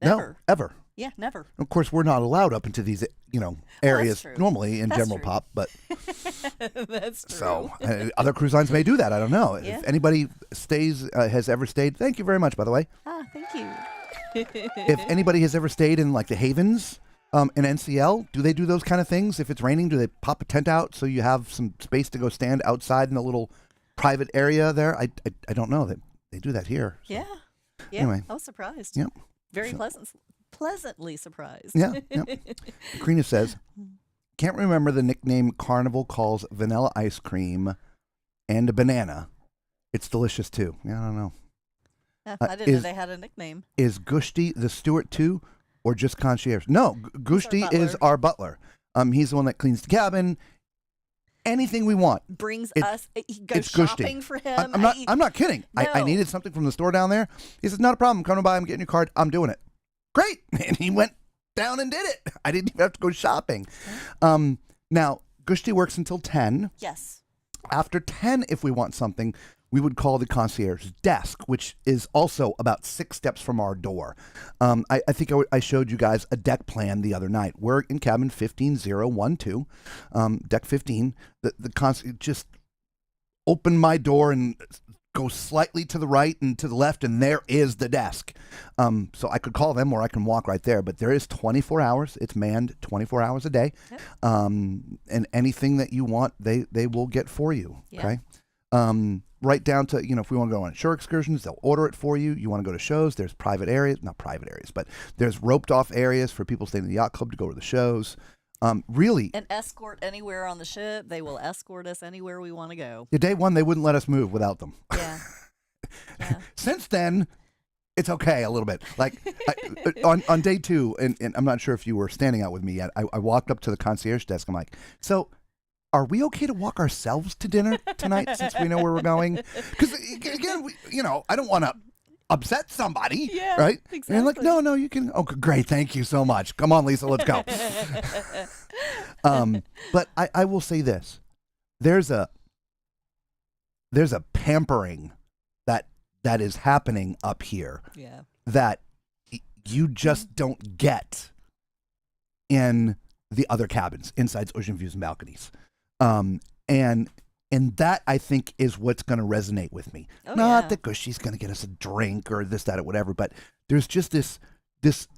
S3: Never.
S2: ever.
S3: Yeah, never.
S2: Of course, we're not allowed up into these, areas
S3: true.
S2: normally in
S3: That's
S2: general
S3: true.
S2: pop, but
S3: That's true.
S2: so other cruise lines may do that. I don't know.
S3: Yeah.
S2: If anybody has ever stayed, thank you very much, by the way.
S3: Thank you.
S2: If anybody has ever stayed in like the Havens in NCL, do they do those kind of things? If it's raining, do they pop a tent out so you have some space to go stand outside in a little private area there? I don't know. They do that here. So.
S3: Yeah. Yeah.
S2: Anyway.
S3: I was surprised.
S2: Yep.
S3: Very pleasantly surprised.
S2: Yeah. Karina says, can't remember the nickname Carnival calls vanilla ice cream and a banana. It's delicious too. Yeah, I don't know.
S3: I didn't know they had a nickname.
S2: Is Gushti the steward too, or just concierge? No, Gushti is
S3: butler.
S2: our butler. He's the one that cleans the cabin, anything we want.
S3: Brings
S2: It-
S3: us. He goes
S2: it's Gushti.
S3: shopping for him.
S2: I'm not kidding. I
S3: No.
S2: needed something from the store down there. He said, not a problem. Come by. I'm getting your card. I'm doing it. Great. And he went down and did it. I didn't even have to go shopping. Now, Gushti works until 10.
S3: Yes.
S2: After 10, if we want something, we would call the concierge desk, which is also about 6 steps from our door. I think I showed you guys a deck plan the other night. We're in cabin 15012, deck 15. The concierge just open my door and go slightly to the right and to the left, and there is the desk. So I could call them or I can walk right there, but there is 24 hours. It's manned 24 hours a day.
S3: Yep.
S2: And anything that you want, they will get for you.
S3: Yeah.
S2: Okay. Right down to, if we want to go on shore excursions, they'll order it for you. You want to go to shows, there's private areas, not private areas, but there's roped off areas for people staying in the yacht club to go to the shows. Really.
S3: And escort anywhere on the ship. They will escort us anywhere we want to go.
S2: Day one, they wouldn't let us move without them.
S3: Yeah. Yeah.
S2: Since then, it's okay a little bit. Like on day 2, and I'm not sure if you were standing out with me yet, I walked up to the concierge desk. I'm like, so are we okay to walk ourselves to dinner tonight since we know where we're going? Because, again, I don't want to upset somebody,
S3: Yeah,
S2: right?
S3: exactly.
S2: And like, no, you can. Oh, great, thank you so much. Come on, Lisa, let's go. But I will say this: there's a pampering that is happening up here
S3: Yeah.
S2: that you just don't get in the other cabins, insides, ocean views, and balconies. And that, I think, is what's going to resonate with me.
S3: Oh,
S2: Not
S3: yeah.
S2: that because she's going to get us a drink or this, that, or whatever, but there's just this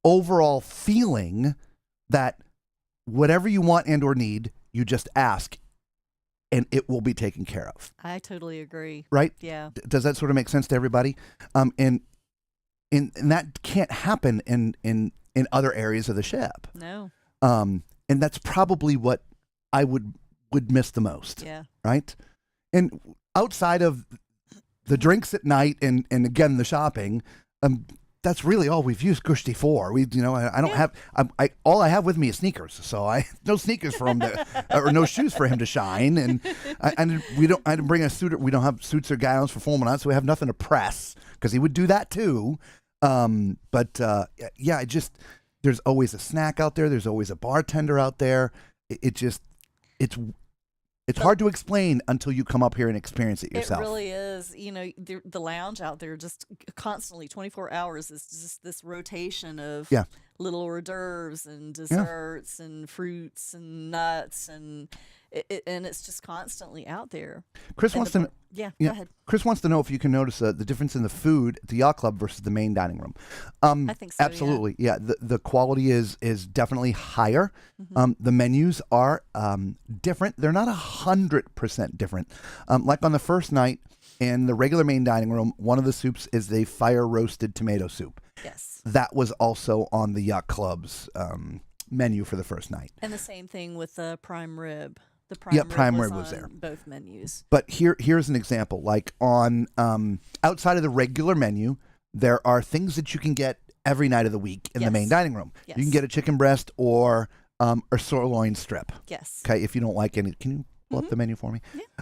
S2: overall feeling that whatever you want and or need, you just ask, and it will be taken care of.
S3: I totally agree.
S2: Right?
S3: Yeah.
S2: Does that sort of make sense to everybody? And that can't happen in other areas of the ship.
S3: No.
S2: And that's probably what I would miss the most.
S3: Yeah.
S2: Right? And outside of the drinks at night and again the shopping, that's really all we've used Gushti for. I don't have all I have with me is sneakers, so no sneakers for him to or no shoes for him to shine, and I didn't bring a suit. We don't have suits or gowns for full months, so we have nothing to press because he would do that too. But there's always a snack out there. There's always a bartender out there. It's hard to explain until you come up here and experience it yourself.
S3: It really is. The lounge out there just constantly 24 hours is just this rotation of little hors d'oeuvres and desserts and fruits and nuts and it's just constantly out there.
S2: Chris wants to
S3: go ahead.
S2: Chris wants to know if you can notice the difference in the food at the yacht club versus the main dining room.
S3: I think so.
S2: Absolutely, yeah. The quality is definitely higher.
S3: Mm-hmm.
S2: The menus are different. They're not 100% different. Like on the first night in the regular main dining room, one of the soups is the fire roasted tomato soup.
S3: Yes.
S2: That was also on the yacht club's menu for the first night.
S3: And the same thing with the prime rib. The
S2: prime rib
S3: on
S2: was there.
S3: both menus.
S2: But here's an example. Like on outside of the regular menu, there are things that you can get every night of the week in the main dining room.
S3: Yes.
S2: You can get a chicken breast or a sirloin strip.
S3: Yes.
S2: Okay, if you don't like any, can you pull up the menu for me?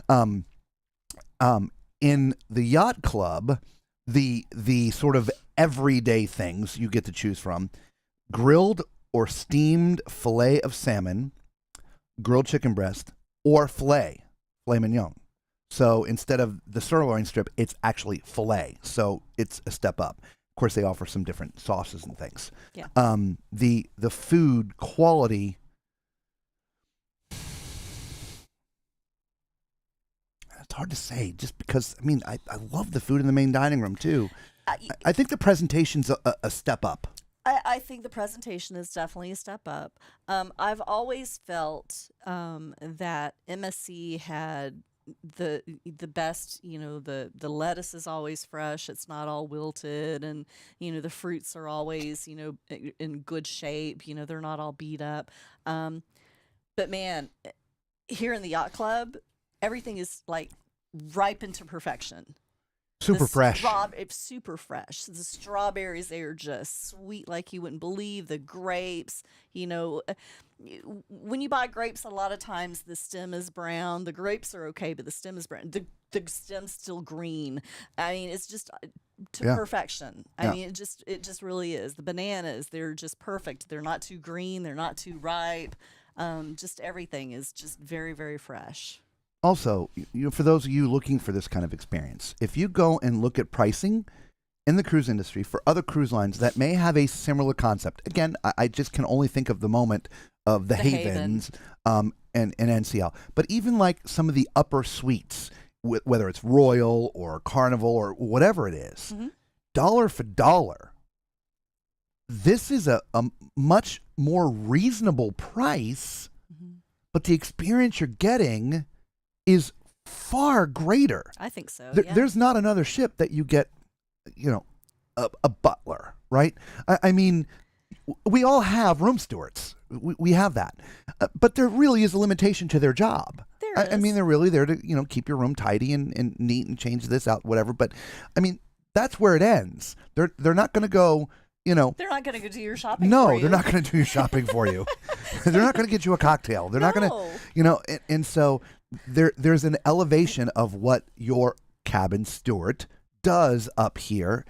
S3: Yeah.
S2: In the yacht club, the sort of everyday things you get to choose from: grilled or steamed fillet of salmon, grilled chicken breast, or filet mignon. So instead of the sirloin strip, it's actually filet. So it's a step up. Of course, they offer some different sauces and things.
S3: Yeah.
S2: The food quality, it's hard to say just because, I love the food in the main dining room too. I think the presentation's a step up.
S3: I think the presentation is definitely a step up. I've always felt that MSC had the best. The lettuce is always fresh. It's not all wilted, and the fruits are always in good shape. They're not all beat up. But man, here in the yacht club, everything is like ripened to perfection.
S2: Super fresh.
S3: It's super fresh. The strawberries, they are just sweet like you wouldn't believe. The grapes, when you buy grapes, a lot of times the stem is brown. The grapes are okay, but the stem is brown. The stem's still green. I mean, it's just to perfection. I mean, it just really is. The bananas, they're just perfect. They're not too green. They're not too ripe. Just everything is just very, very fresh.
S2: Also, for those of you looking for this kind of experience, if you go and look at pricing in the cruise industry for other cruise lines that may have a similar concept, again, I just can only think of the moment of the Havens and NCL, but even like some of the upper suites, whether it's Royal or Carnival or whatever it is, dollar for dollar, this is a much more reasonable price, but the experience you're getting is far greater.
S3: I think so.
S2: There's not another ship that you get, a butler, right? I mean, we all have room stewards. We have that. But there really is a limitation to their job. I mean, they're really there to, keep your room tidy and neat and change this out, whatever. But, I mean, that's where it ends. They're not going to go, They're
S3: not going to go do your shopping
S2: No,
S3: for you.
S2: they're not going to do your shopping for you. They're not going to get you a cocktail. They're not going to, and so there's an elevation of what your cabin steward does up here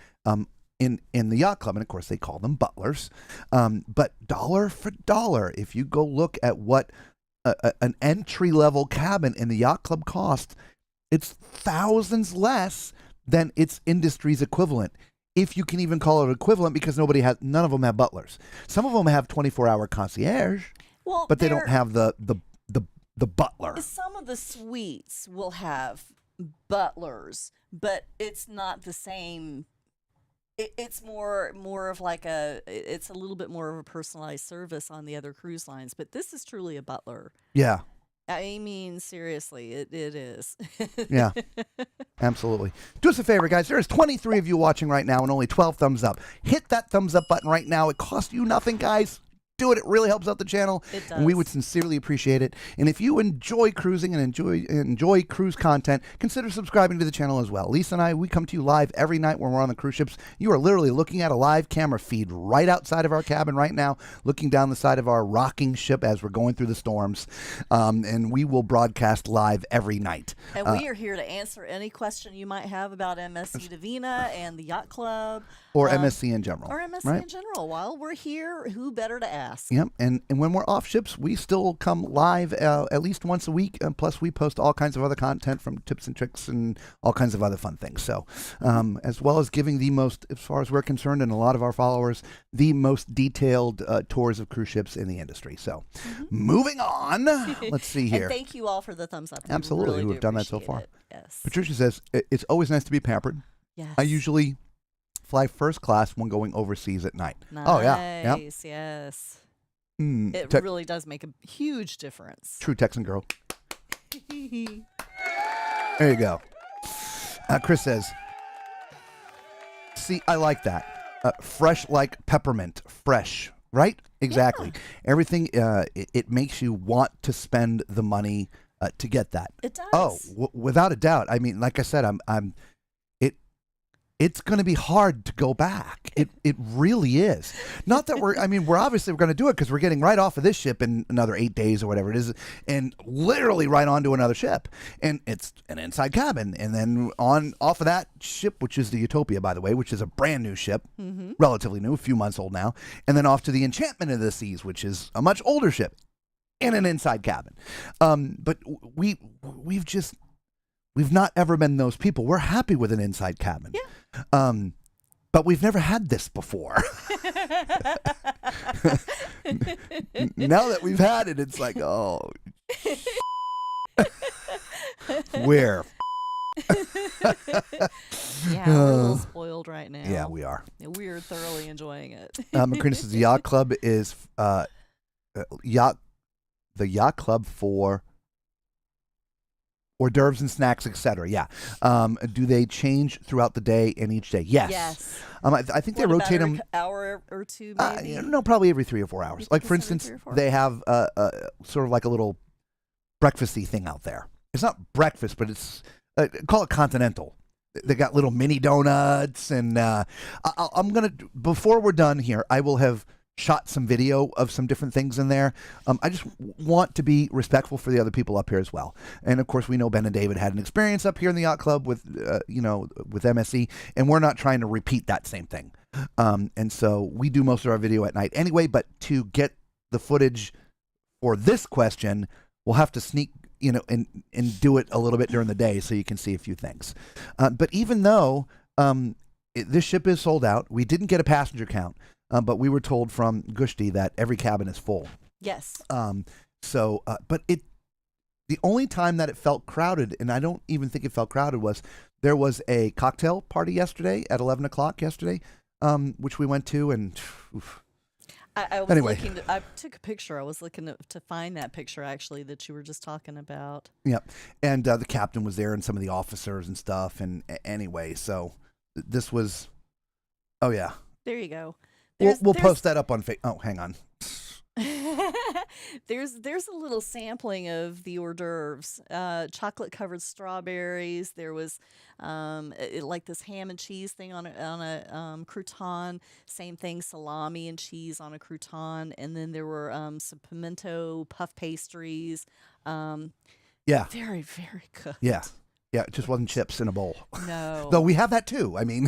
S2: in the Yacht Club. And, of course, they call them butlers. But dollar for dollar, if you go look at what an entry-level cabin in the Yacht Club costs, it's thousands less than its industry's equivalent. If you can even call it equivalent, because none of them have butlers. Some of them have 24-hour concierge, but they don't have the butler.
S3: Some of the suites will have butlers, but it's not the same. It's more of like it's a little bit more of a personalized service on the other cruise lines, but this is truly a butler.
S2: Yeah.
S3: I mean, seriously, it is.
S2: Yeah, absolutely. Do us a favor, guys. There's 23 of you watching right now and only 12 thumbs up. Hit that thumbs up button right now. It costs you nothing, guys. Do it. It really helps out the channel.
S3: It does.
S2: And we would sincerely appreciate it. And if you enjoy cruising and enjoy cruise content, consider subscribing to the channel as well. Lisa and I, we come to you live every night when we're on the cruise ships. You are literally looking at a live camera feed right outside of our cabin right now, looking down the side of our rocking ship as we're going through the storms. And we will broadcast live every night.
S3: And we are here to answer any question you might have about MSC Divina and the Yacht Club.
S2: Or MSC in general.
S3: Or MSC in general. While we're here, who better to ask?
S2: Yep, and when we're off ships, we still come live at least once a week. Plus, we post all kinds of other content from tips and tricks and all kinds of other fun things. So, as well as giving the most, as far as we're concerned, and a lot of our followers, the most detailed tours of cruise ships in the industry. So, moving on. Let's see here.
S3: And thank you all for the thumbs up.
S2: Absolutely,
S3: really
S2: who have done that so
S3: appreciate
S2: far.
S3: it. Yes.
S2: Patricia says, it's always nice to be pampered.
S3: Yes.
S2: I usually fly first class when going overseas at night.
S3: Nice.
S2: Oh, yeah. Yep.
S3: Yes.
S2: Mm,
S3: It really does make a huge difference.
S2: True Texan girl. There you go. Chris says, see, I like that. Fresh like peppermint. Fresh, right? Exactly.
S3: Yeah.
S2: Everything, it makes you want to spend the money to get that.
S3: It does.
S2: Oh, without a doubt. I mean, like I said, it's going to be hard to go back. It really is. Not that we're obviously we're going to do it because we're getting right off of this ship in another 8 days or whatever it is, and literally right onto another ship. And it's an inside cabin. And then off of that ship, which is the Utopia, by the way, which is a brand new ship, relatively new, a few months old now. And then off to the Enchantment of the Seas, which is a much older ship in an inside cabin. But we've not ever been those people. We're happy with an inside cabin.
S3: Yeah.
S2: But we've never had this before. Now that we've had it, it's like, oh, where?
S3: Yeah, we're a little spoiled right now.
S2: Yeah, we are.
S3: We're thoroughly enjoying it.
S2: Macrina says the Yacht Club is the Yacht Club for hors d'oeuvres and snacks, etc. Yeah. Do they change throughout the day and each day? Yes.
S3: Yes.
S2: I think they rotate them.
S3: Hour or two, maybe.
S2: No, probably every 3 or 4 hours. Like, for instance, they have sort of like a little breakfasty thing out there. It's not breakfast, but it's call it continental. They got little mini donuts, and I'm gonna, before we're done here, I will have shot some video of some different things in there. I just want to be respectful for the other people up here as well. And of course, we know Ben and David had an experience up here in the Yacht Club with with MSC, and we're not trying to repeat that same thing. And so we do most of our video at night anyway. But to get the footage for this question, we'll have to sneak, and do it a little bit during the day so you can see a few things. But even though this ship is sold out, we didn't get a passenger count. But we were told from Gushti that every cabin is full.
S3: Yes.
S2: But the only time that it felt crowded, and I don't even think it felt crowded, was there was a cocktail party yesterday at 11 o'clock yesterday, which we went to, and oof.
S3: I was
S2: Anyway.
S3: I took a picture. I was looking to find that picture actually that you were just talking about.
S2: Yep. And the captain was there and some of the officers and stuff. And anyway, so this was, oh yeah.
S3: There you go.
S2: We'll post that up on Facebook. Oh, hang on.
S3: There's a little sampling of the hors d'oeuvres. Chocolate covered strawberries. There was like this ham and cheese thing on a crouton. Same thing, salami and cheese on a crouton. And then there were some pimento puff pastries.
S2: Yeah.
S3: Very, very good.
S2: Yeah. Yeah, it just wasn't chips in a bowl.
S3: No.
S2: Though we have that too. I mean,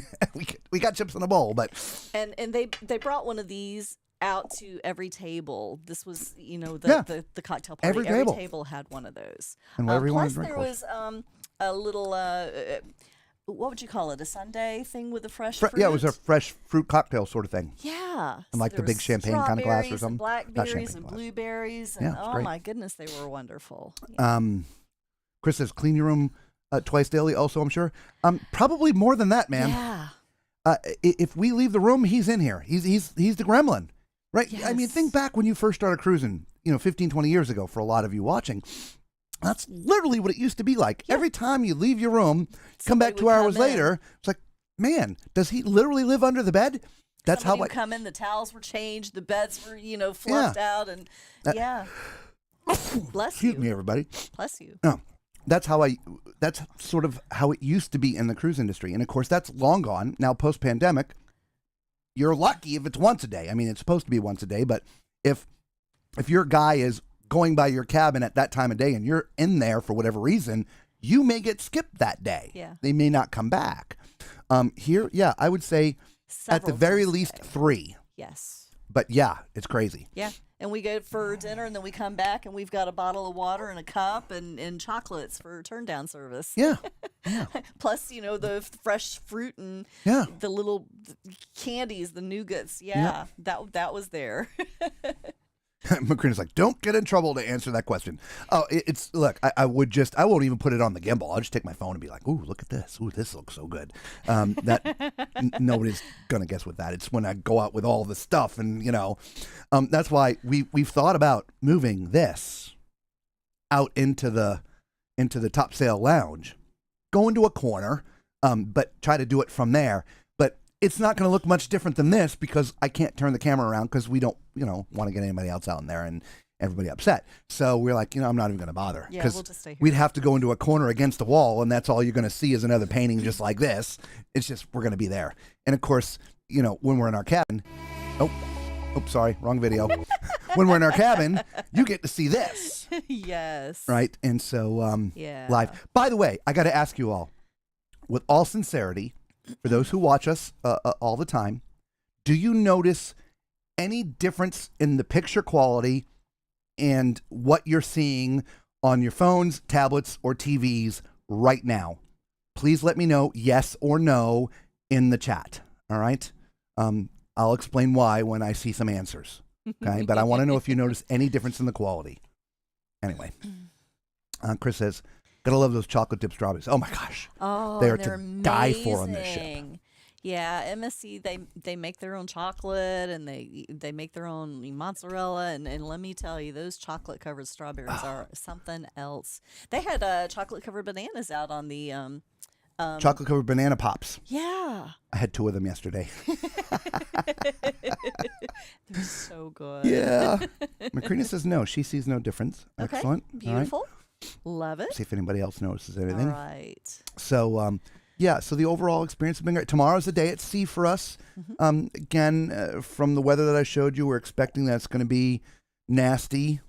S2: we got chips in a bowl, but
S3: And they brought one of these out to every table. This was, the cocktail party.
S2: Every table.
S3: Had one of those.
S2: And whatever you wanted
S3: plus
S2: to drink
S3: there was a little what would you call it? A sundae thing with the fresh fruit?
S2: Yeah, it was a fresh fruit cocktail sort of thing.
S3: Yeah.
S2: And like the big champagne kind of glass or something.
S3: And blackberries
S2: Not
S3: and
S2: champagne glass.
S3: blueberries.
S2: Yeah,
S3: And
S2: it's
S3: oh
S2: great.
S3: my goodness, they were wonderful. Yeah.
S2: Chris says clean your room twice daily. Also, I'm sure. Probably more than that, man.
S3: Yeah.
S2: If we leave the room, he's in here. He's the Gremlin, right? I mean,
S3: Yes.
S2: think back when you first started cruising. 15, 20 years ago. For a lot of you watching, that's literally what it used to be like.
S3: Yeah.
S2: Every time you leave your room, come
S3: Somebody
S2: back 2
S3: would
S2: hours
S3: come in.
S2: later, it's like, man, does he literally live under the bed? That's
S3: Somebody
S2: how
S3: would come in, the towels were changed, the beds were, fluffed out, and yeah. Bless
S2: Excuse
S3: you.
S2: me, everybody.
S3: Bless you.
S2: No, that's sort of how it used to be in the cruise industry. And of course, that's long gone. Now, post-pandemic, you're lucky if it's once a day. I mean, it's supposed to be once a day, but if your guy is going by your cabin at that time of day and you're in there for whatever reason, you may get skipped that day.
S3: Yeah.
S2: They may not come back. Here, yeah, I would say at the
S3: Several
S2: very
S3: times a
S2: least
S3: day.
S2: 3.
S3: Yes.
S2: But yeah, it's crazy.
S3: Yeah. And we go for dinner, and then we come back, and we've got a bottle of water and a cup and chocolates for turn down service.
S2: Yeah.
S3: Plus, the fresh fruit and
S2: Yeah.
S3: the little candies, the nougats. Yeah. That was there.
S2: Macrina's like, don't get in trouble to answer that question. Oh, look, I won't even put it on the gimbal. I'll just take my phone and be like, ooh, look at this. Ooh, this looks so good. Nobody's going to guess what that. It's when I go out with all the stuff and, that's why we've thought about moving this out into the top sail lounge, go into a corner, but try to do it from there. But it's not going to look much different than this because I can't turn the camera around because we don't, want to get anybody else out in there and everybody upset. So we're like, I'm not even going to bother.
S3: Yeah,
S2: Because
S3: we'll just stay here.
S2: we'd have to go into a corner against the wall, and that's all you're going to see is another painting just like this. It's just, we're going to be there. And of course, when we're in our cabin, sorry, wrong video. When we're in our cabin, you get to see this.
S3: Yes.
S2: Right? And so,
S3: Yeah.
S2: live. By the way, I got to ask you all, with all sincerity, for those who watch us all the time, do you notice any difference in the picture quality and what you're seeing on your phones, tablets, or TVs right now? Please let me know yes or no in the chat. All right? I'll explain why when I see some answers. Okay? But I want to know if you notice any difference in the quality. Anyway, Chris says, gotta love those chocolate dip strawberries. Oh my gosh.
S3: Oh,
S2: They are
S3: they're
S2: to die for on this ship.
S3: amazing. Yeah, MSC they make their own chocolate and they make their own mozzarella and let me tell you, those chocolate covered strawberries are something else. They had chocolate covered bananas out on the
S2: Chocolate covered banana pops.
S3: yeah.
S2: I had 2 of them yesterday.
S3: They're so good.
S2: Yeah. Macrina says no. She sees no difference.
S3: Okay.
S2: Excellent. All right.
S3: Beautiful. Love it.
S2: See if anybody else notices
S3: All
S2: anything.
S3: right.
S2: So, Yeah, so the overall experience has been great. Tomorrow's the day at sea for us. Again, from the weather that I showed you, we're expecting that it's going to be nasty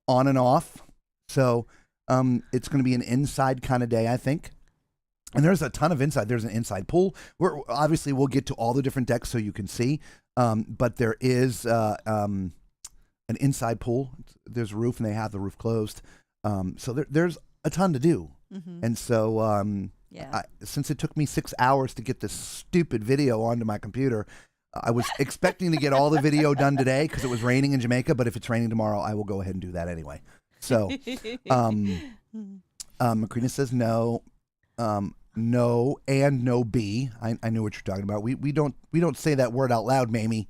S2: on and off. So it's going to be an inside kind of day, I think. And there's a ton of inside. There's an inside pool. Obviously, we'll get to all the different decks so you can see. But there is an inside pool. There's a roof, and they have the roof closed. So there's a ton to do. And so since it took me 6 hours to get this stupid video onto my computer, I was expecting to get all the video done today because it was raining in Jamaica. But if it's raining tomorrow, I will go ahead and do that anyway. So Macrina says no. No and no B. I knew what you're talking about. We don't say that word out loud, Mamie.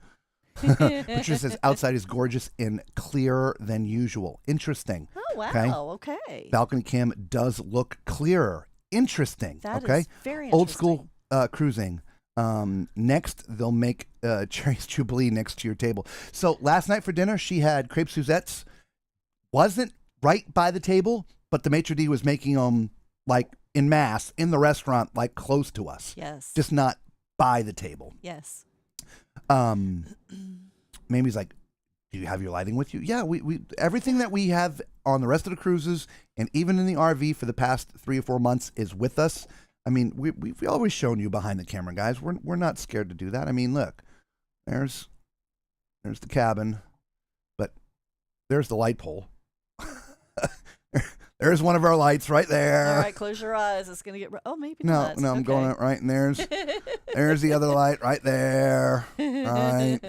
S2: Patricia says outside is gorgeous and clearer than usual. Interesting.
S3: Oh wow. Okay.
S2: Balcony cam does look clearer. Interesting.
S3: That
S2: okay.
S3: is very
S2: Old
S3: interesting.
S2: school cruising. Next they'll make Cherry's Jubilee next to your table. So last night for dinner she had crepe Suzettes. Wasn't right by the table, but the maitre d' was making them like in mass in the restaurant, like close to us.
S3: Yes.
S2: Just not by the table.
S3: Yes.
S2: Mamie's like, do you have your lighting with you? Yeah, we everything that we have on the rest of the cruises and even in the RV for the past 3 or 4 months is with us. I mean, we've always shown you behind the camera, guys. We're not scared to do that. I mean, look, there's the cabin, but there's the light pole. There's one of our lights right there.
S3: All right, close your eyes. It's gonna get. Maybe
S2: no,
S3: not.
S2: No, I'm
S3: okay.
S2: going right, and there's the other light right there. Right.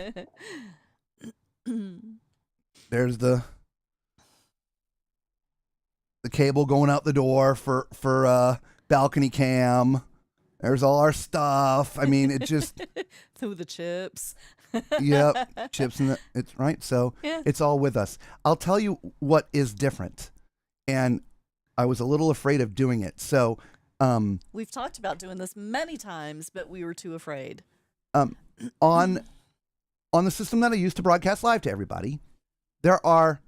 S2: There's the cable going out the door for balcony cam. There's all our stuff. I mean, it just
S3: through the chips.
S2: Yep, chips in it's right. So It's all with us. I'll tell you what is different. And I was a little afraid of doing it. So
S3: we've talked about doing this many times, but we were too afraid.
S2: On the system that I use to broadcast live to everybody, there are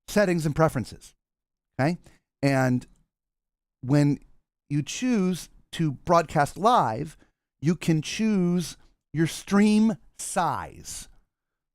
S2: settings and preferences. Okay? And when you choose to broadcast live, you can choose your stream size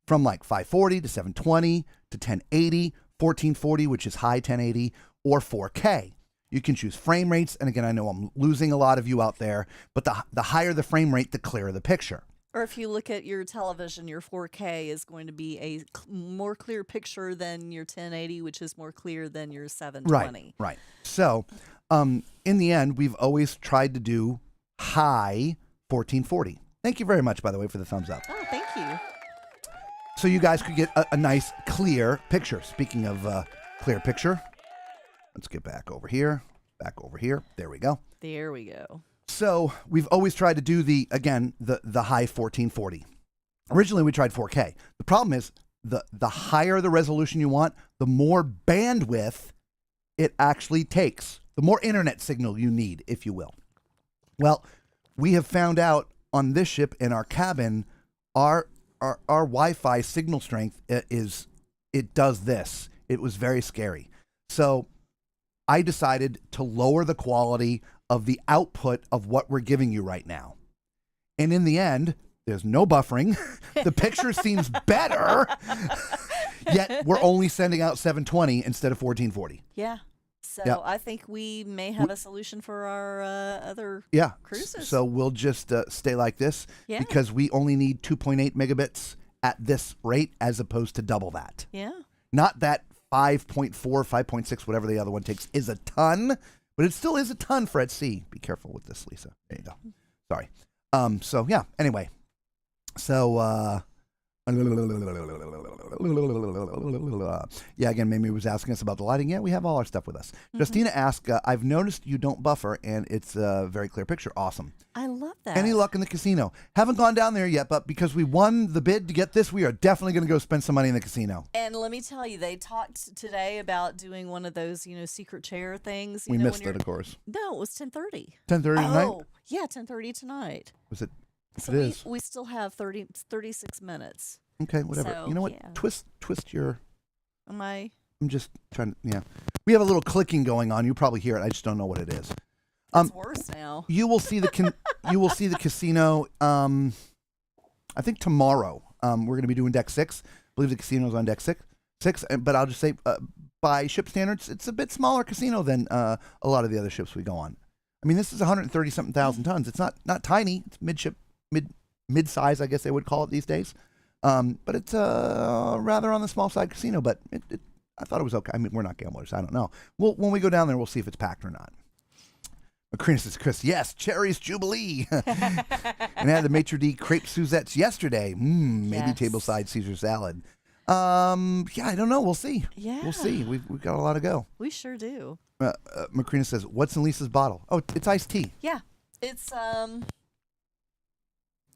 S2: from like 540 to 720 to 1080. 1440, which is high 1080, or 4K. You can choose frame rates, and again, I know I'm losing a lot of you out there, but the higher the frame rate, the clearer the picture.
S3: Or if you look at your television, your 4K is going to be a more clear picture than your 1080, which is more clear than your 720.
S2: Right. So, in the end, we've always tried to do high 1440. Thank you very much, by the way, for the thumbs up.
S3: Oh, thank you.
S2: So you guys could get a nice clear picture. Speaking of clear picture, let's get back over here. There we go.
S3: There we go.
S2: So we've always tried to do the high 1440. Originally we tried 4K. The problem is the higher the resolution you want, the more bandwidth it actually takes. The more internet signal you need, if you will. Well, we have found out on this ship in our cabin, our Wi-Fi signal strength it does this. It was very scary. So I decided to lower the quality of the output of what we're giving you right now. And in the end, there's no buffering. The picture seems better. Yet we're only sending out 720 instead of 1440.
S3: Yeah. So I think we may have a solution for our other cruises.
S2: So we'll just stay like this because we only need 2.8 megabits at this rate as opposed to double that.
S3: Yeah.
S2: Not that 5.4, 5.6, whatever the other one takes is a ton, but it still is a ton for at sea. Be careful with this, Lisa. There you go. Sorry. Anyway. So again, Mamie was asking us about the lighting. Yeah, we have all our stuff with us. Justina asked, I've noticed you don't buffer, and it's a very clear picture. Awesome.
S3: I love that.
S2: Any luck in the casino? Haven't gone down there yet, but because we won the bid to get this, we are definitely going to go spend some money in the casino.
S3: And let me tell you, they talked today about doing one of those, secret chair things.
S2: We missed it, of course.
S3: No, it was 10:30.
S2: 10:30 tonight?
S3: Oh, yeah, 10:30 tonight.
S2: Was it?
S3: So
S2: it is.
S3: we still have 36 minutes.
S2: Okay, whatever.
S3: So,
S2: you know what?
S3: yeah.
S2: Twist your...
S3: I'm
S2: just trying to... Yeah. We have a little clicking going on. You probably hear it. I just don't know what it is.
S3: It's worse now.
S2: You will see the casino. I think tomorrow. We're going to be doing deck 6. I believe the casino's on deck 6. But I'll just say, by ship standards, it's a bit smaller casino than a lot of the other ships we go on. I mean, this is 130 something thousand tons. It's not tiny. It's mid-size, I guess they would call it these days. But it's rather on the small side casino. But I thought it was okay. I mean, we're not gamblers. I don't know. When we go down there, we'll see if it's packed or not. Macrina says, Chris, yes, Cherries Jubilee. And I had the maitre d' crepe Suzettes yesterday. Maybe
S3: Yes.
S2: tableside Caesar salad. Yeah, I don't know. We'll see.
S3: Yeah.
S2: We'll see. We've got a lot to go.
S3: We sure do.
S2: Macrina says, what's in Lisa's bottle? Oh, it's iced tea.
S3: Yeah. It's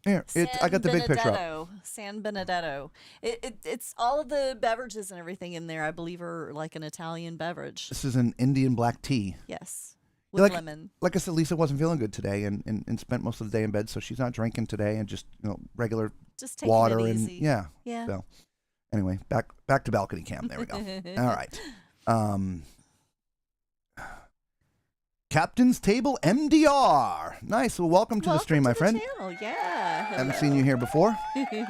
S2: Here, I got the big picture up.
S3: San Benedetto. It's all of the beverages and everything in there, I believe, are like an Italian beverage.
S2: This is an Indian black tea.
S3: Yes. With
S2: Like-
S3: lemon.
S2: Like I said, Lisa wasn't feeling good today and spent most of the day in bed, so she's not drinking today and just regular
S3: Just taking
S2: water
S3: it
S2: and
S3: easy.
S2: yeah.
S3: Yeah.
S2: So anyway, back to balcony cam. There we go. All right. Captain's Table MDR. Nice. Well, welcome to the stream, my friend.
S3: Channel. Yeah.
S2: Haven't seen you here before. They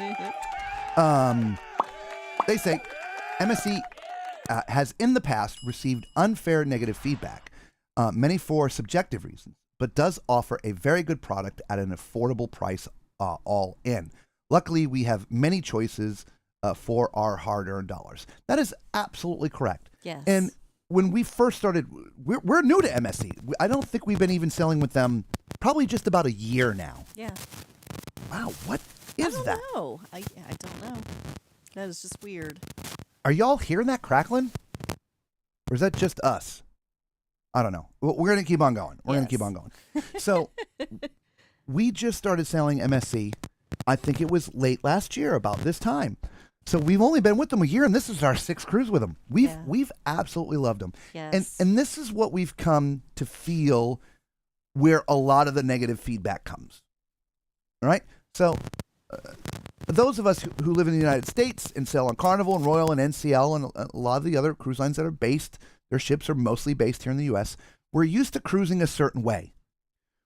S2: say MSC has in the past received unfair negative feedback, many for subjective reasons, but does offer a very good product at an affordable price all in. Luckily, we have many choices for our hard-earned dollars. That is absolutely correct.
S3: Yes.
S2: And when we first started, we're new to MSC. I don't think we've been even selling with them probably just about a year now.
S3: Yeah.
S2: Wow, what is that?
S3: No, I don't know. That is just weird.
S2: Are y'all hearing that crackling? Or is that just us? I don't know. We're going to keep on going. We're going to keep on going. So we just started selling MSC, I think it was late last year, about this time. So we've only been with them a year, and this is our 6th cruise with them. We've absolutely loved them.
S3: Yes.
S2: And this is what we've come to feel where a lot of the negative feedback comes. All right? So those of us who live in the United States and sail on Carnival and Royal and NCL and a lot of the other cruise lines that are based, their ships are mostly based here in the U.S., we're used to cruising a certain way.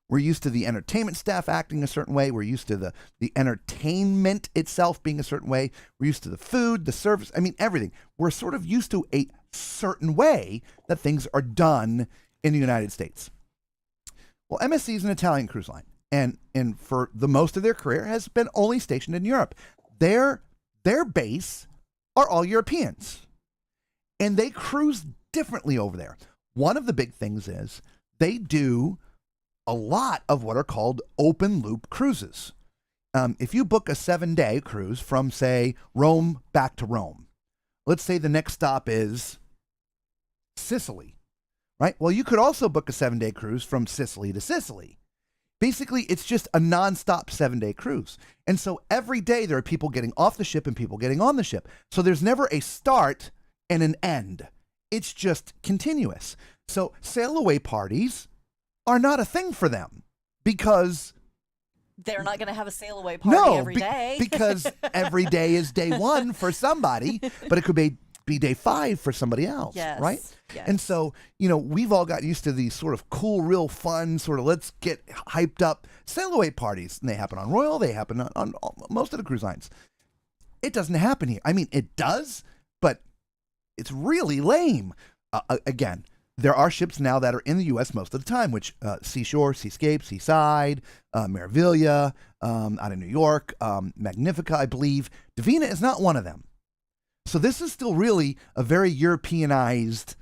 S2: We're used to the entertainment staff acting a certain way. We're used to the entertainment itself being a certain way. We're used to the food, the service, I mean, everything. We're sort of used to a certain way that things are done in the United States. Well, MSC is an Italian cruise line, and for the most of their career has been only stationed in Europe. Their base are all Europeans, and they cruise differently over there. One of the big things is they do a lot of what are called open loop cruises. If you book a 7-day cruise from, say, Rome back to Rome, let's say the next stop is Sicily, right? Well, you could also book a 7-day cruise from Sicily to Sicily. Basically, it's just a nonstop 7-day cruise. And so every day there are people getting off the ship and people getting on the ship. So there's never a start and an end. It's just continuous. So sail away parties are not a thing for them because
S3: they're not going to have a sail away party every day.
S2: because every day is day 1 for somebody, but it could be day 5 for somebody else,
S3: Yes.
S2: right?
S3: Yes.
S2: And so, we've all got used to these sort of cool, real fun, sort of let's get hyped up sail away parties. And they happen on Royal, they happen on most of the cruise lines. It doesn't happen here. I mean, it does, but it's really lame. Again, there are ships now that are in the U.S. most of the time, which Seashore, Seascape, Seaside, Meraviglia, out of New York, Magnifica, I believe. Divina is not one of them. So this is still really a very Europeanized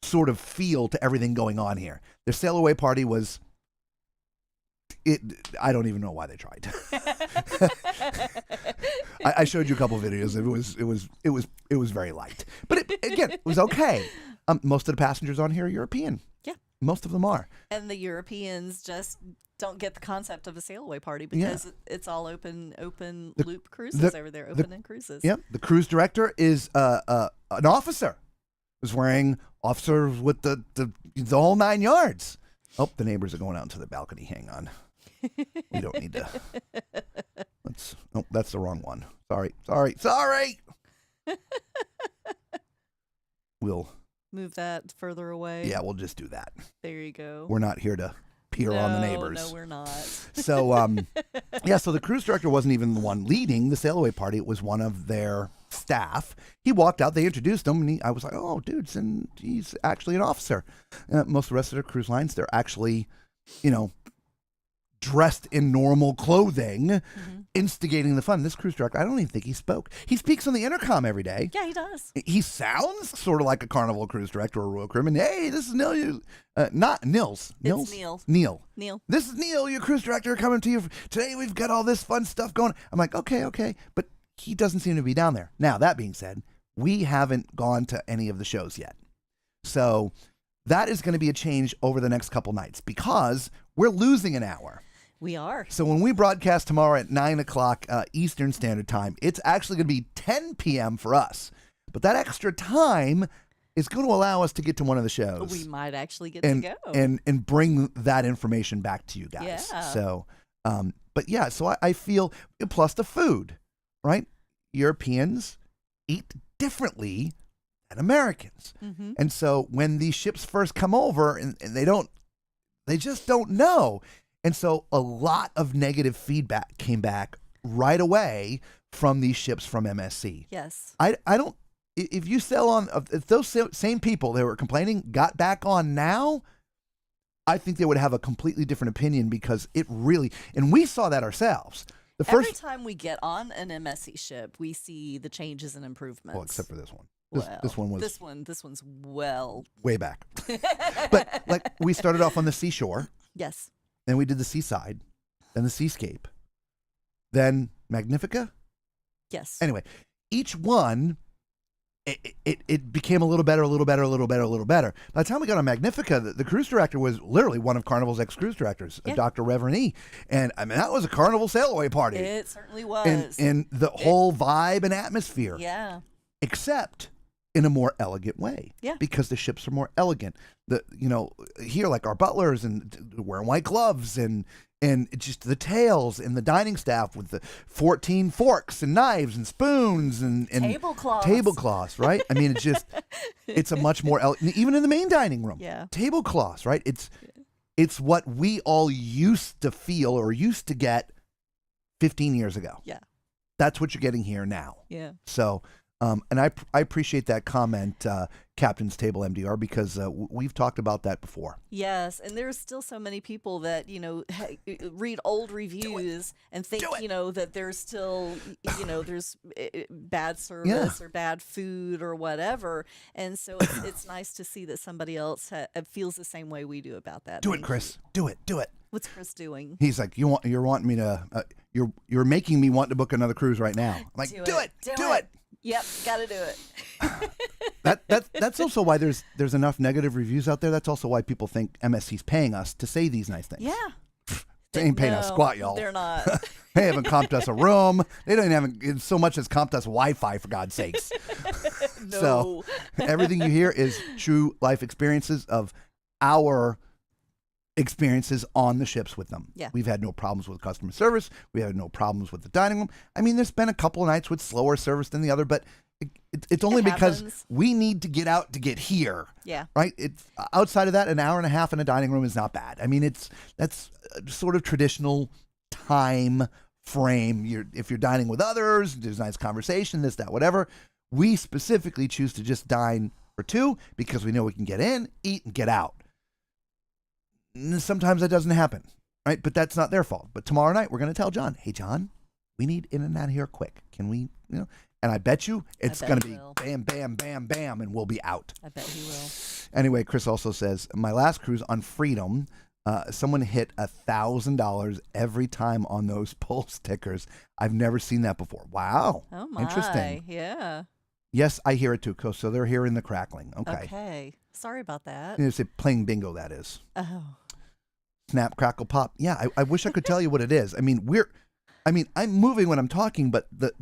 S2: sort of feel to everything going on here. Their sail away party was... I don't even know why they tried. I showed you a couple videos. It was very light, but again, it was okay. Most of the passengers on here are European.
S3: Yeah,
S2: most of them are.
S3: And the Europeans just don't get the concept of a sail away party because it's all open loop cruises over there, open-end cruises.
S2: Yep. The cruise director is an officer. Was wearing officers with the whole 9 yards. Oh, the neighbors are going out into the balcony. Hang on. We don't need to. That's the wrong one. Sorry. We'll
S3: move that further away.
S2: Yeah, we'll just do that.
S3: There you go.
S2: We're not here to here on the Neighbors.
S3: No, we're not.
S2: So, so the cruise director wasn't even the one leading the sail away party. It was one of their staff. He walked out. They introduced him, and I was like, "Oh, dude, he's actually an officer." Most of the rest of the cruise lines, they're actually, dressed in normal clothing, instigating the fun. This cruise director, I don't even think he spoke. He speaks on the intercom every day.
S3: Yeah, he does.
S2: He sounds sort of like a Carnival cruise director or a Royal Caribbean. Hey, this is Neil. Not Nils.
S3: It's Neil.
S2: Neil. This is Neil, your cruise director, coming to you. Today we've got all this fun stuff going. I'm like, okay. But he doesn't seem to be down there. Now, that being said, we haven't gone to any of the shows yet. So that is going to be a change over the next couple nights because we're losing an hour.
S3: We are.
S2: So when we broadcast tomorrow at 9 o'clock Eastern Standard Time, it's actually going to be 10 p.m. for us. But that extra time is going to allow us to get to one of the shows.
S3: We might actually get to go.
S2: And bring that information back to you guys.
S3: Yeah.
S2: So, so I feel, plus the food, right? Europeans eat differently than Americans.
S3: Mm-hmm.
S2: And so when these ships first come over and they just don't know. And so a lot of negative feedback came back right away from these ships from MSC.
S3: Yes.
S2: I don't, if you sail on, if those same people that were complaining got back on now, I think they would have a completely different opinion because it really, and we saw that ourselves.
S3: Every time we get on an MSC ship, we see the changes and improvements.
S2: Well, except for this one.
S3: This
S2: one was
S3: this one's well
S2: way back. But like we started off on the seashore.
S3: Yes.
S2: Then we did the seaside, then the seascape, then Magnifica.
S3: Yes.
S2: Anyway, each one, it became a little better. By the time we got on Magnifica, the cruise director was literally one of Carnival's ex-cruise directors, Dr. Reverend E. And I mean, that was a Carnival sail-away party.
S3: It certainly was.
S2: And the whole vibe and atmosphere.
S3: Yeah.
S2: Except in a more elegant way.
S3: Yeah.
S2: Because the ships are more elegant. Here, like our butlers and wearing white gloves and just the tails and the dining staff with the 14 forks and knives and spoons and tablecloths, right? I mean, it's a much more even in the main dining room.
S3: Yeah.
S2: Tablecloths, right? It's what we all used to feel or used to get 15 years ago.
S3: Yeah.
S2: That's what you're getting here now.
S3: Yeah.
S2: So, and I appreciate that comment, Captain's Table MDR, because we've talked about that before.
S3: Yes, and there's still so many people that, read old reviews and think, that there's still, there's bad service or bad food or whatever. And so it's nice to see that somebody else feels the same way we do about that.
S2: Do it, Chris. Do it.
S3: What's Chris doing?
S2: He's like, you're wanting me to, you're making me want to book another cruise right now. I'm like, do it.
S3: Yep, got to do it.
S2: That's also why there's enough negative reviews out there. That's also why people think MSC's paying us to say these nice things.
S3: Yeah.
S2: They ain't paying us squat, y'all.
S3: They're not.
S2: They haven't comped us a room. They don't have so much as comped us Wi-Fi, for God's sakes.
S3: No.
S2: So everything you hear is true life experiences of our experiences on the ships with them.
S3: Yeah.
S2: We've had no problems with customer service. We had no problems with the dining room. I mean, there's been a couple of nights with slower service than the other, but it's only because we need to get out to get here.
S3: Yeah.
S2: Right? It's outside of that, an hour and a half in a dining room is not bad. I mean, that's sort of traditional time frame. If you're dining with others, there's nice conversation, this, that, whatever. We specifically choose to just dine for two because we know we can get in, eat, and get out. Sometimes that doesn't happen, right? But that's not their fault. But tomorrow night, we're going to tell John, hey, John, we need in and out of here quick. Can we, And I bet you it's going to be bam, bam, bam, bam, and we'll be out.
S3: I bet he will.
S2: Anyway, Chris also says, my last cruise on Freedom, someone hit $1,000 every time on those pull stickers. I've never seen that before. Wow.
S3: Oh, my.
S2: Interesting.
S3: Yeah.
S2: Yes, I hear it too, so they're hearing the crackling.
S3: Okay. Sorry about that.
S2: It's playing bingo, that is.
S3: Oh.
S2: Snap, crackle, pop. Yeah, I wish I could tell you what it is. I mean, I'm moving when I'm talking, but the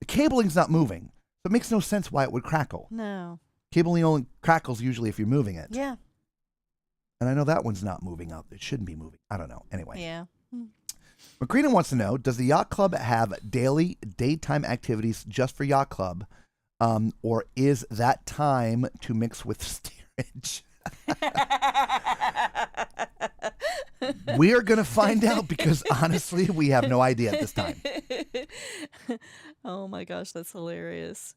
S2: cabling's not moving. So it makes no sense why it would crackle.
S3: No.
S2: Cabling only crackles usually if you're moving it.
S3: Yeah.
S2: And I know that one's not moving out. It shouldn't be moving. I don't know. Anyway.
S3: Yeah.
S2: Macrina wants to know, does the Yacht Club have daily, daytime activities just for Yacht Club? Or is that time to mix with steerage? We're going to find out because honestly, we have no idea at this time.
S3: Oh my gosh, that's hilarious.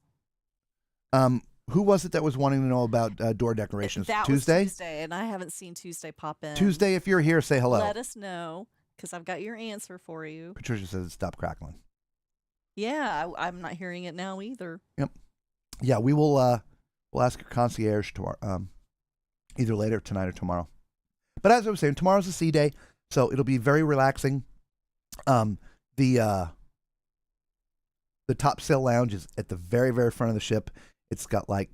S2: Who was it that was wanting to know about door decorations?
S3: That
S2: Tuesday?
S3: was Tuesday, and I haven't seen Tuesday pop in.
S2: Tuesday, if you're here, say hello.
S3: Let us know, because I've got your answer for you.
S2: Patricia says stop crackling.
S3: Yeah, I'm not hearing it now either.
S2: Yep. Yeah, we will we'll ask your concierge tomorrow, either later tonight or tomorrow. But as I was saying, tomorrow's a sea day, so it'll be very relaxing. The top sail lounge is at the very, very front of the ship. It's got like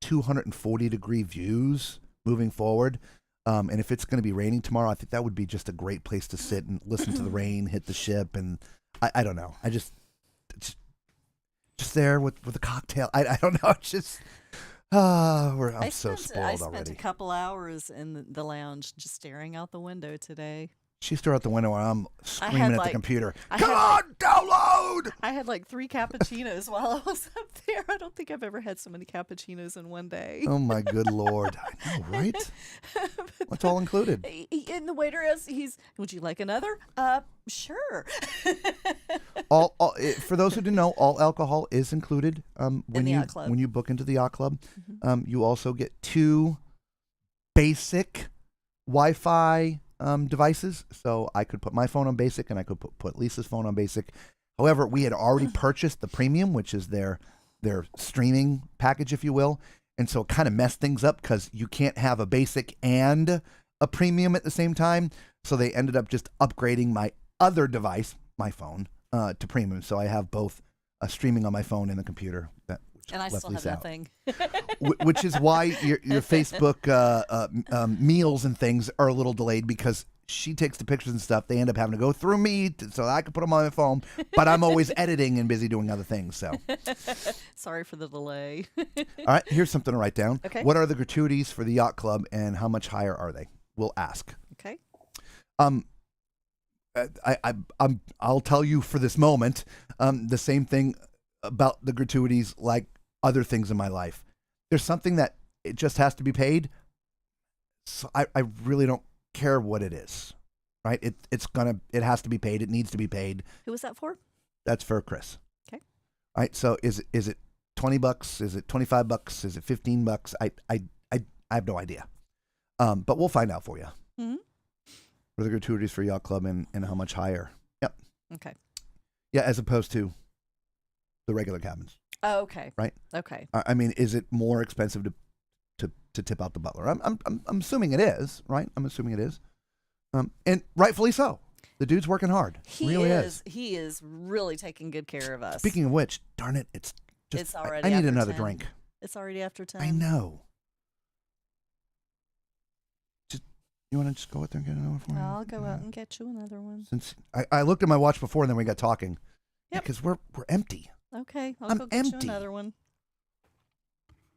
S2: 240-degree views moving forward. And if it's going to be raining tomorrow, I think that would be just a great place to sit and listen to the rain hit the ship. And I don't know. It's there with a cocktail. I don't know. It's just, I'm so spoiled
S3: I spent
S2: already.
S3: a couple hours in the lounge just staring out the window today.
S2: She stared out the window and I'm screaming at the computer. Come on, download!
S3: I had like 3 cappuccinos while I was up there. I don't think I've ever had so many cappuccinos in one day.
S2: Oh my good Lord. I know, right? What's all included?
S3: And the waiter would you like another? Sure.
S2: For those who didn't know, all alcohol is included when you book into the Yacht Club.
S3: Mm-hmm.
S2: You also get 2 basic Wi-Fi devices. So I could put my phone on basic and I could put Lisa's phone on basic. However, we had already purchased the premium, which is their streaming package, if you will. And so it kind of messed things up because you can't have a basic and a premium at the same time. So they ended up just upgrading my other device, my phone, to premium. So I have both streaming on my phone and the computer.
S3: And I still have nothing.
S2: Which is why your Facebook meals and things are a little delayed because she takes the pictures and stuff. They end up having to go through me so I can put them on my phone. But I'm always editing and busy doing other things. So
S3: sorry for the delay.
S2: All right, here's something to write down.
S3: Okay.
S2: What are the gratuities for the Yacht Club and how much higher are they? We'll ask.
S3: Okay.
S2: I'll tell you for this moment the same thing about the gratuities like other things in my life. There's something that it just has to be paid. So I really don't care what it is, right? It has to be paid. It needs to be paid.
S3: Who was that for?
S2: That's for Chris.
S3: Okay.
S2: All right. So is it $20? Is it $25? Is it $15? I have no idea. But we'll find out for you.
S3: Mm-hmm.
S2: What are the gratuities for Yacht Club and how much higher? Yep.
S3: Okay.
S2: Yeah, as opposed to the regular cabins.
S3: Oh, okay.
S2: Right.
S3: Okay.
S2: I mean, is it more expensive to tip out the butler? I'm assuming it is, right? I'm assuming it is, and rightfully so. The dude's working hard.
S3: He
S2: really is.
S3: He is really taking good care of us.
S2: Speaking of which, darn it, it's
S3: already.
S2: I need
S3: after
S2: another
S3: 10.
S2: drink.
S3: It's already after 10.
S2: I know. You want to just go out there and get another one for me?
S3: I'll go out and get you another one.
S2: Since I looked at my watch before and then we got talking.
S3: Yep.
S2: Because we're empty.
S3: Okay,
S2: I'm
S3: go get
S2: empty.
S3: you another one.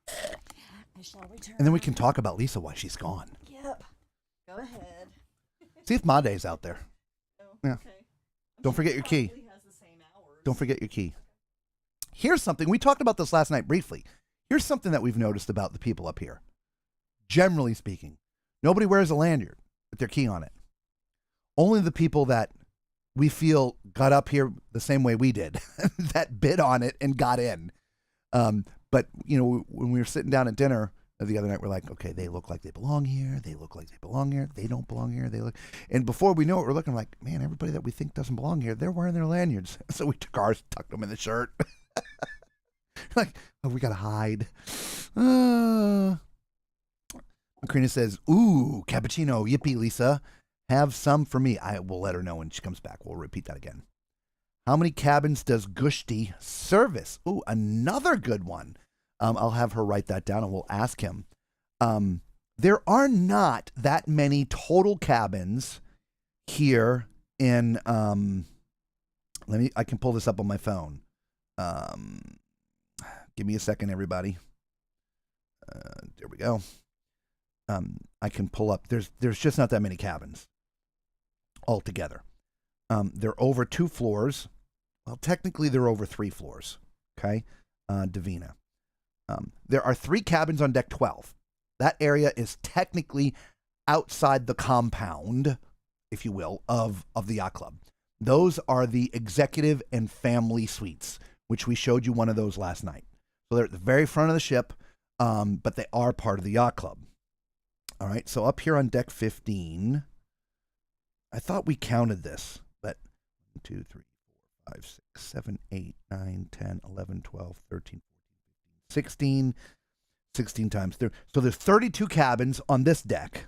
S3: I shall return.
S2: And then we can talk about Lisa while she's gone.
S3: Yep. Go ahead.
S2: See if Made's out there.
S3: Oh,
S2: Yeah.
S3: okay.
S2: Don't forget your key.
S3: Probably has the same hours.
S2: Don't forget your key. Here's something. We talked about this last night briefly. Here's something that we've noticed about the people up here. Generally speaking, nobody wears a lanyard with their key on it. Only the people that we feel got up here the same way we did, that bid on it and got in. But, you know, when we were sitting down at dinner the other night, we're like, okay, they look like they belong here. They look like they belong here. They don't belong here. And before we know it, we're looking like, man, everybody that we think doesn't belong here, they're wearing their lanyards. So we took ours, tucked them in the shirt. Like, oh, we got to hide. Macrina says, ooh, cappuccino, yippee, Lisa. Have some for me. I will let her know when she comes back. We'll repeat that again. How many cabins does Gushti service? Ooh, another good one. I'll have her write that down and we'll ask him. There are not that many total cabins here in, I can pull this up on my phone. Give me a second, everybody. There we go. I can pull up. There's just not that many cabins altogether. They're over 2 floors. Well, technically they're over 3 floors. Okay, Divina. There are 3 cabins on deck 12. That area is technically outside the compound. if you will, of the yacht club. Those are the executive and family suites, which we showed you one of those last night. So they're at the very front of the ship, but they are part of the yacht club. All right, so up here on deck 15, I thought we counted this, but 1, 2, 3, 4, 5, 6, 7, 8, 9, 10, 11, 12, 13, 14, 16 times 3. So there's 32 cabins on this deck.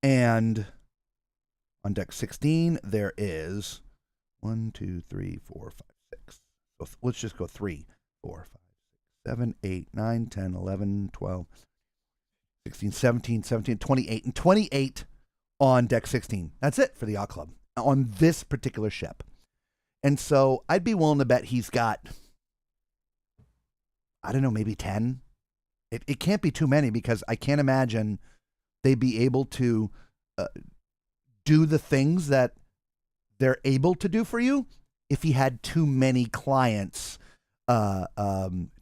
S2: And on deck 16, there is 1, 2, 3, 4, 5, 6. So let's just go 3, 4, 5, 6, 7, 8, 9, 10, 11, 12, 16, 17, 28. And 28 on deck 16. That's it for the yacht club on this particular ship. And so I'd be willing to bet he's got, I don't know, maybe 10. It can't be too many because I can't imagine they'd be able to do the things that they're able to do for you if he had too many clients to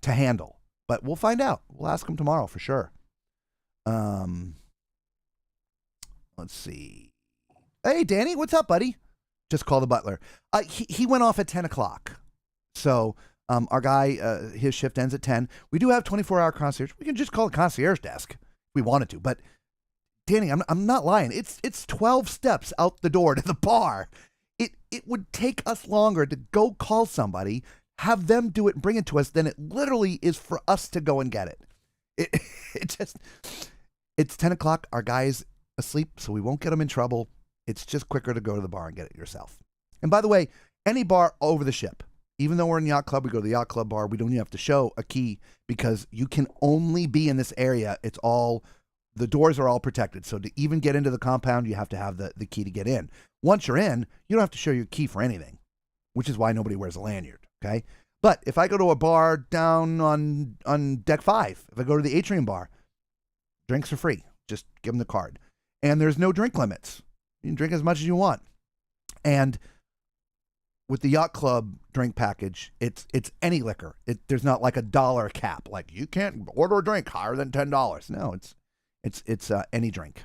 S2: handle. But we'll find out. We'll ask him tomorrow for sure. Let's see. Hey, Danny, what's up, buddy? Just call the butler. He went off at 10 o'clock. So our guy, his shift ends at 10. We do have 24-hour concierge. We can just call the concierge desk if we wanted to. But Danny, I'm not lying. It's 12 steps out the door to the bar. It would take us longer to go call somebody, have them do it and bring it to us than it literally is for us to go and get it. It's 10 o'clock. Our guy's asleep, so we won't get him in trouble. It's just quicker to go to the bar and get it yourself. And by the way, any bar over the ship, even though we're in the yacht club, we go to the yacht club bar. We don't even have to show a key because you can only be in this area. The doors are all protected. So to even get into the compound, you have to have the key to get in. Once you're in, you don't have to show your key for anything, which is why nobody wears a lanyard, okay? But if I go to a bar down on deck 5, if I go to the atrium bar, drinks are free. Just give them the card. And there's no drink limits. You can drink as much as you want. And with the yacht club drink package, it's any liquor. There's not like $1 cap. Like you can't order a drink higher than $10. No, it's any drink.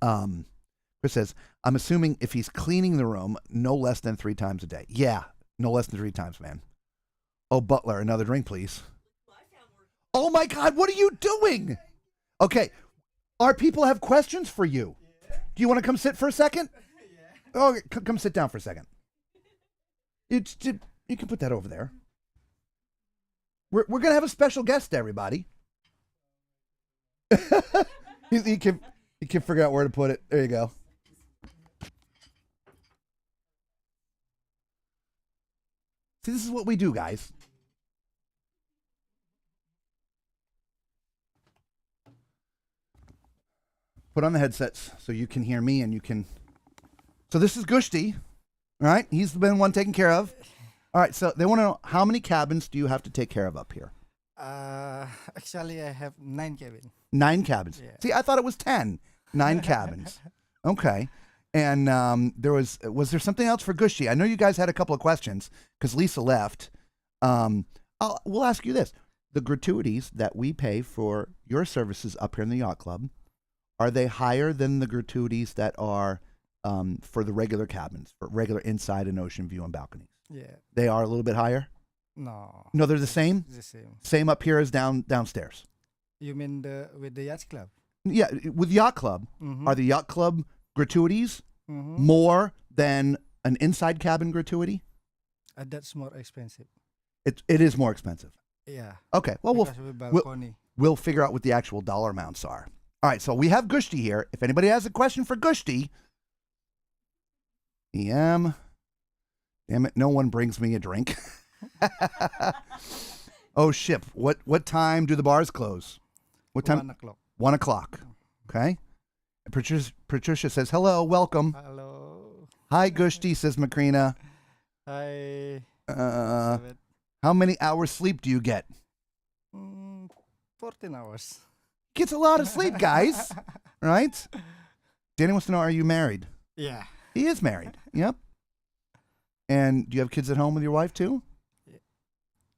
S2: Chris says, I'm assuming if he's cleaning the room, no less than 3 times a day. Yeah, no less than 3 times, man. Oh, butler, another drink, please. Oh my God, what are you doing? Okay, our people have questions for you. Do you want to come sit for a second? Oh, come sit down for a second. You can put that over there. We're gonna have a special guest, everybody. he can figure out where to put it. There you go. See, this is what we do, guys. Put on the headsets so you can hear me and you can. So this is Gushti, all right? He's been one taken care of. All right, so they want to know how many cabins do you have to take care of up here?
S1: Actually, I have 9 cabins.
S2: 9 cabins. Yeah. See, I thought it was 10. 9 cabins. Okay. And was there something else for Gushti? I know you guys had a couple of questions because Lisa left. We'll ask you this: the gratuities that we pay for your services up here in the yacht club, are they higher than the gratuities that are for the regular cabins, for regular inside and ocean view and balconies?
S1: Yeah.
S2: They are a little bit higher?
S1: No.
S2: No, they're the same?
S1: The same.
S2: Same up here as downstairs.
S1: You mean with the Yacht Club?
S2: Yeah, with Yacht Club, are the Yacht Club gratuities more than an inside cabin gratuity?
S1: That's more expensive.
S2: It is more expensive.
S1: Yeah.
S2: Okay, well,
S1: balcony.
S2: we'll figure out what the actual dollar amounts are. All right, so we have Gushti here. If anybody has a question for Gushti, damn it, no one brings me a drink. Oh, ship. What time do the bars close? What time?
S1: 1 o'clock.
S2: 1 o'clock. Okay. Patricia says, hello, welcome.
S1: Hello.
S2: Hi, Gushti, says Macrina.
S1: Hi.
S2: How many hours sleep do you get?
S1: 14 hours.
S2: Gets a lot of sleep, guys. Right? Danny wants to know, are you married?
S1: Yeah.
S2: He is married. Yep. And do you have kids at home with your wife, too?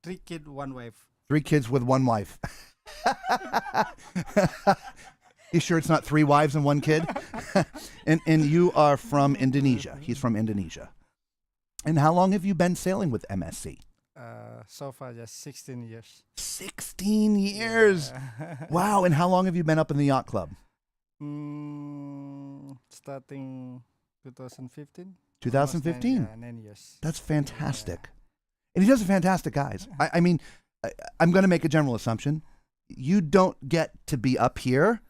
S1: 3 kids, 1 wife.
S2: 3 kids with 1 wife. You sure it's not 3 wives and 1 kid? and you are from Indonesia. He's from Indonesia. And how long have you been sailing with MSC?
S1: So far, just 16 years.
S2: 16 years.
S1: Yeah.
S2: Wow. And how long have you been up in the Yacht Club?
S1: Starting 2015.
S2: 2015.
S1: Yeah, 9 years.
S2: That's fantastic. And he does a fantastic, guys. I mean, I'm going to make a general assumption. You don't get to be up here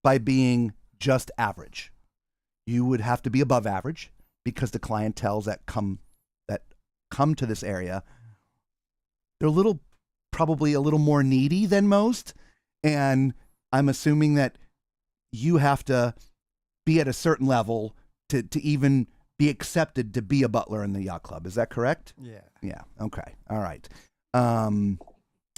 S2: by being just average. You would have to be above average because the clientels that come to this area, they're probably a little more needy than most. And I'm assuming that you have to be at a certain level to even be accepted to be a butler in the Yacht Club. Is that correct?
S1: Yeah.
S2: Yeah. Okay. All right.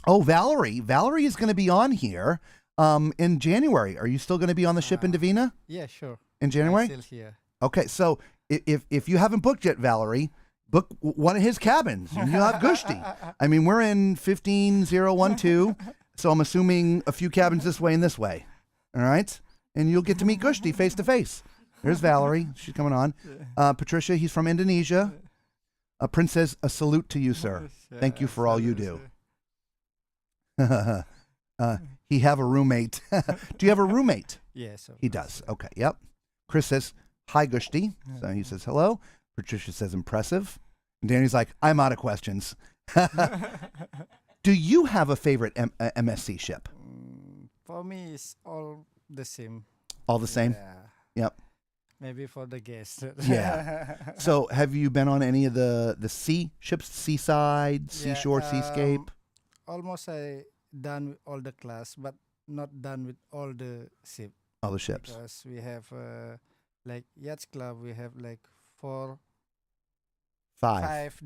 S2: Valerie. Valerie is going to be on here in January. Are you still going to be on the ship in Divina
S1: Yeah, sure.
S2: in January?
S1: I'm still here.
S2: Okay. So if you haven't booked yet, Valerie, book one of his cabins and you'll have Gushti. I mean, we're in 15012, so I'm assuming a few cabins this way and this way. All right. And you'll get to meet Gushti face to face. There's Valerie. She's coming on. Patricia, he's from Indonesia. Princess, a salute to you, sir. Thank you for all you do. He have a roommate. Do you have a roommate?
S1: Yes.
S2: He does. Okay. Yep. Chris says, hi, Gushti. So he says, hello. Patricia says, impressive. And Danny's like, I'm out of questions. Do you have a favorite MSC ship?
S1: For me, it's all the same.
S2: All the same?
S1: Yeah.
S2: Yep.
S1: Maybe for the guests.
S2: Yeah. So have you been on any of the sea ships, seaside, seashore, seascape?
S1: Almost I done with all the class, but not done with all the ship.
S2: All the ships.
S1: Because we have like Yacht Club, we have like 5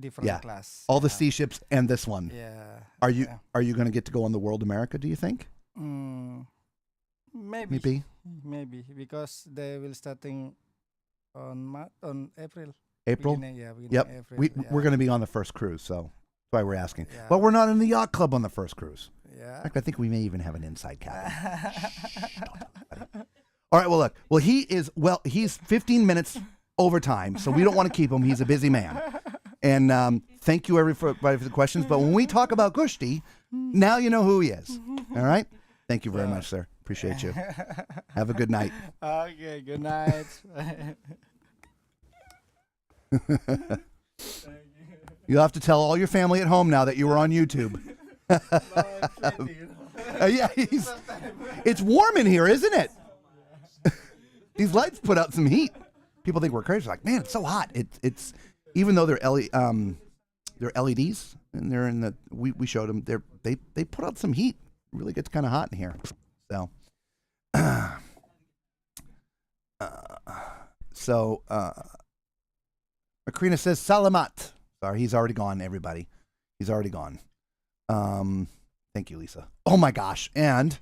S1: different class.
S2: All the sea ships and this one.
S1: Yeah.
S2: Are you going to get to go on the World America, do you think?
S1: Maybe because they will starting on April.
S2: April?
S1: Beginning
S2: Yep.
S1: April,
S2: We're going to be on the first cruise, so that's why we're asking.
S1: Yeah.
S2: But we're not in the Yacht Club on the first cruise.
S1: Yeah.
S2: In fact, I think we may even have an inside cabin. All right, well, look. Well, he's 15 minutes over time, so we don't want to keep him. He's a busy man. And thank you, everybody, for the questions. But when we talk about Gushti, now you know who he is. All right? Thank you very much, sir. Appreciate you. Have a good night.
S1: Okay, good night.
S2: You'll have to tell all your family at home now that you were on YouTube. Yeah, it's warm in here, isn't it? These lights put out some heat. People think we're crazy. Like, man, it's so hot. It's even though they're LEDs and they're in the we showed them they put out some heat. It really gets kind of hot in here. So, Macrina says Salamat. Sorry, he's already gone. Everybody, he's already gone. Thank you, Lisa. Oh my gosh, and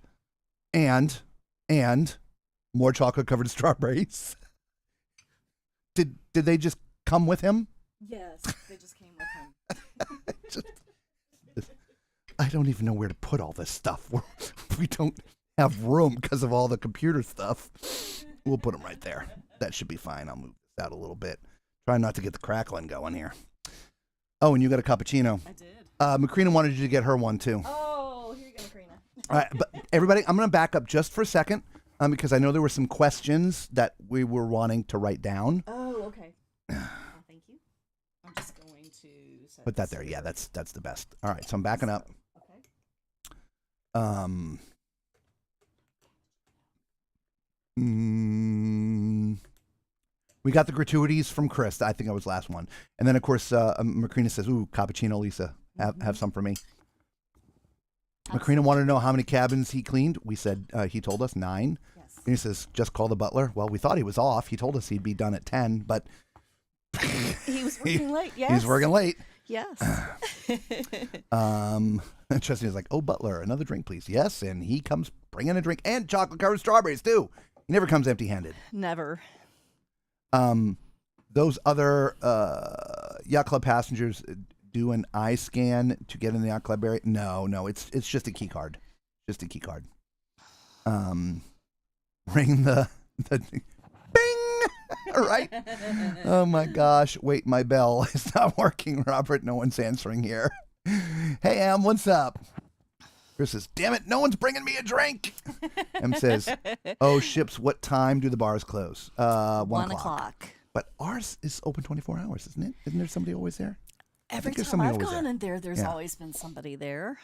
S2: more chocolate covered strawberries. Did they just come with him?
S3: Yes, they just came with him.
S2: I don't even know where to put all this stuff. We don't have room because of all the computer stuff. We'll put them right there. That should be fine. I'll move this out a little bit. Try not to get the crackling going here. Oh, and you got a cappuccino.
S3: I did.
S2: Macrina wanted you to get her one too.
S3: Oh, here you go, Macrina.
S2: All right, but everybody, I'm going to back up just for a second because I know there were some questions that we were wanting to write down.
S3: Oh, okay. Thank you. I'm just going to
S2: put that there. Yeah, that's the best. All right, so I'm backing up.
S3: Okay.
S2: We got the gratuities from Chris. I think that was the last one. And then, of course, Macrina says, ooh, cappuccino, Lisa. Have some for me. Macrina wanted to know how many cabins he cleaned. We said, he told us 9.
S3: Yes.
S2: And he says, just call the butler. Well, we thought he was off. He told us he'd be done at 10, but
S3: he was working late, yes.
S2: He's working late.
S3: Yes.
S2: Trustee is like, oh, butler, another drink, please. Yes, and he comes bringing a drink and chocolate-covered strawberries, too. He never comes empty-handed.
S3: Never.
S2: Those other Yacht Club passengers do an eye scan to get in the Yacht Club area? No, it's just a key card. Just a key card. ring the bing, right? Oh my gosh! Wait, my bell is not working, Robert. No one's answering here. Hey, Em, what's up? Chris says, "Damn it, no one's bringing me a drink." Em says, "Oh, ships, what time do the bars close?" 1 o'clock. But ours is open 24 hours, isn't it? Isn't there somebody always there?
S3: Every time I've gone in there, there's always been somebody there.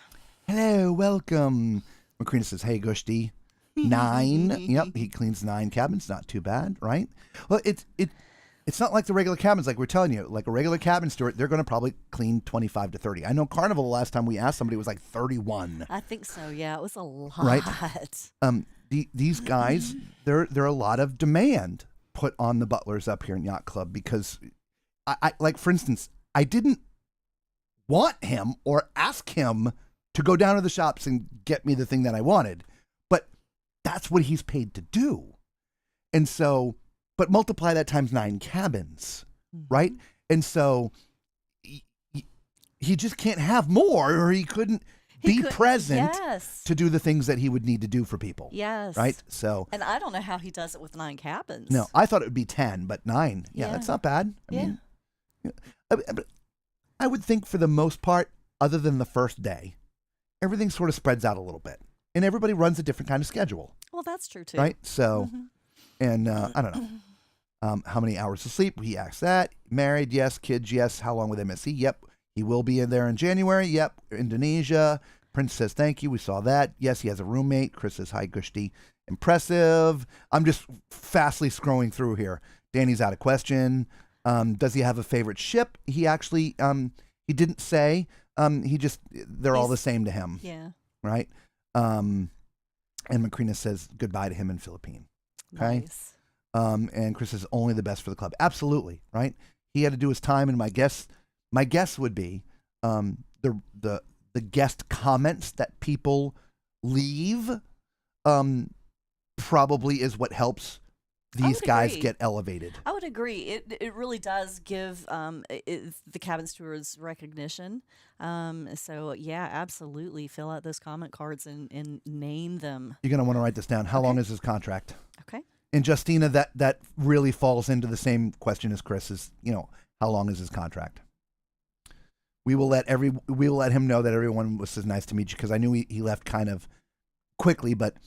S2: Hello, welcome. Macrina says, "Hey, Gushti." 9. Yep, he cleans 9 cabins. Not too bad, right? Well, it's not like the regular cabins, like we're telling you. Like a regular cabin steward, they're going to probably clean 25 to 30. I know Carnival, the last time we asked somebody, was like 31.
S3: I think so. Yeah, it was a lot.
S2: Right? These guys, there are a lot of demand put on the butlers up here in Yacht Club because, I like, for instance, I didn't want him or ask him to go down to the shops and get me the thing that I wanted, but that's what he's paid to do. And so, but multiply that times 9 cabins, right? And so he just can't have more, or he couldn't be present to do the things that he would need to do for people.
S3: Yes.
S2: Right? So.
S3: And I don't know how he does it with 9 cabins.
S2: No, I thought it would be 10, but 9. Yeah, that's not bad. I mean, I would think for the most part, other than the first day, everything sort of spreads out a little bit. And everybody runs a different kind of schedule.
S3: Well, that's true, too.
S2: Right? So, and I don't know. How many hours of sleep? He asked that. Married, yes. Kids, yes. How long with MSC? Yep. He will be in there in January. Yep. Indonesia. Prince says thank you. We saw that. Yes, he has a roommate. Chris says hi, Gushti. Impressive. I'm just fastly scrolling through here. Danny's out of question. Does he have a favorite ship? He actually, he didn't say. They're all the same to him.
S3: Yeah.
S2: Right? And Macrina says goodbye to him in Philippine. Okay?
S3: Nice.
S2: And Chris says only the best for the club. Absolutely, right? He had to do his time, and my guess would be the guest comments that people leave probably is what helps these guys get elevated.
S3: I would agree. It really does give the cabin stewards recognition. So yeah, absolutely. Fill out those comment cards and name them.
S2: You're gonna want to write this down. How long is his contract?
S3: Okay.
S2: And Justina, that really falls into the same question as Chris's. How long is his contract? We will let him know that everyone was so nice to meet you, because I knew he left kind of quickly, but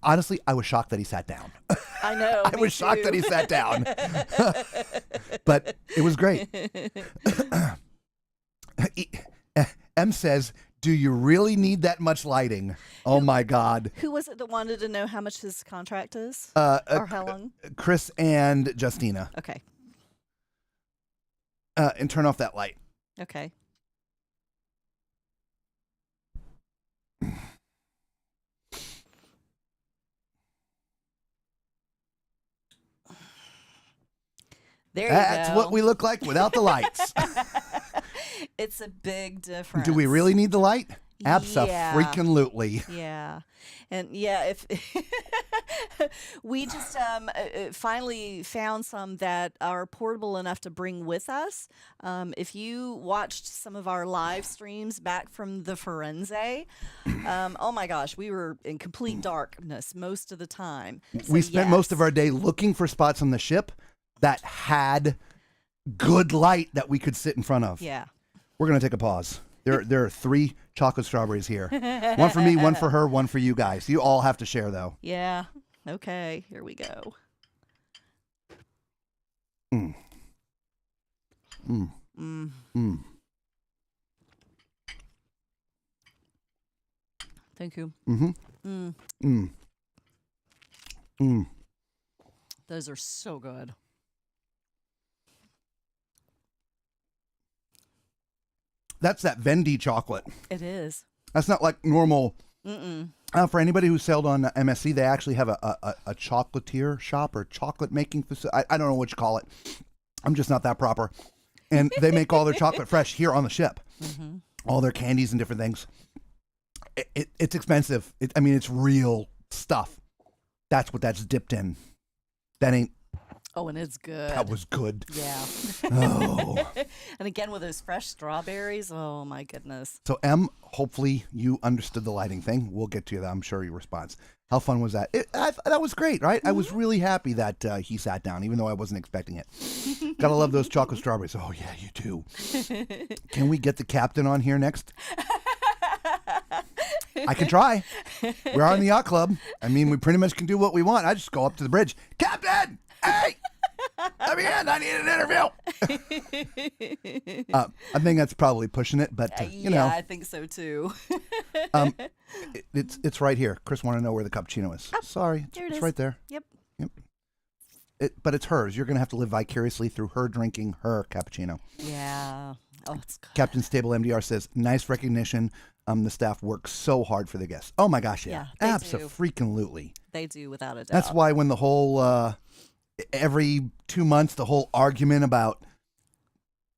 S2: honestly, I was shocked that he sat down.
S3: I know.
S2: I was shocked that he sat down. But it was great. M says, "Do you really need that much lighting?" Oh my God.
S3: Who was it that wanted to know how much his contract is? Or how long?
S2: Chris and Justina.
S3: Okay.
S2: And turn off that light.
S3: Okay. There you go.
S2: That's what we look like without the lights.
S3: It's a big difference.
S2: Do we really need the light?
S3: Yeah.
S2: Abso-freaking-lutely.
S3: Yeah. And yeah, if we just finally found some that are portable enough to bring with us. If you watched some of our live streams back from the Firenze, oh my gosh, we were in complete darkness most of the time. So
S2: We spent most of our day looking for spots on the ship that had good light that we could sit in front of.
S3: Yeah.
S2: We're going to take a pause. There are 3 chocolate strawberries here. One for me, one for her, one for you guys. You all have to share, though.
S3: Yeah. Okay. Here we go.
S2: Mm. Mm.
S3: Mm.
S2: Mm.
S3: Thank you.
S2: Mm-hmm.
S3: Mm.
S2: Mm. Mm.
S3: Those are so good.
S2: That's that Vendy chocolate.
S3: It is.
S2: That's not like normal.
S3: Mm-mm.
S2: For anybody who sailed on MSC, they actually have a chocolatier shop or chocolate making facility. I don't know what you call it. I'm just not that proper. And they make all their chocolate fresh here on the ship.
S3: Mm-hmm.
S2: All their candies and different things. It's expensive. It's real stuff. That's what that's dipped in. That ain't
S3: Oh, and it's good.
S2: That was good.
S3: Yeah.
S2: Oh.
S3: And again, with those fresh strawberries, oh my goodness.
S2: So, Em, hopefully you understood the lighting thing. We'll get to that, I'm sure, your response. How fun was that? That was great, right? I was really happy that he sat down, even though I wasn't expecting it. Gotta love those chocolate strawberries. Oh, yeah, you do. Can we get the captain on here next? I can try. We're on the Yacht Club. I mean, we pretty much can do what we want. I just go up to the bridge. Captain! Hey! Let me in. I need an interview. I think that's probably pushing it, but you know.
S3: Yeah, I think so too.
S2: It's right here. Chris wanted to know where the cappuccino is.
S3: Oh,
S2: Sorry,
S3: there it
S2: it's
S3: is.
S2: right there.
S3: Yep.
S2: But it's hers. You're going to have to live vicariously through her drinking her cappuccino.
S3: Yeah. Oh, it's good.
S2: Captain Stable MDR says, nice recognition. The staff works so hard for the guests. Oh my gosh, yeah.
S3: Yeah, they
S2: Abso-freaking-lutely.
S3: They do, without a doubt.
S2: That's why when the whole, every 2 months, the whole argument about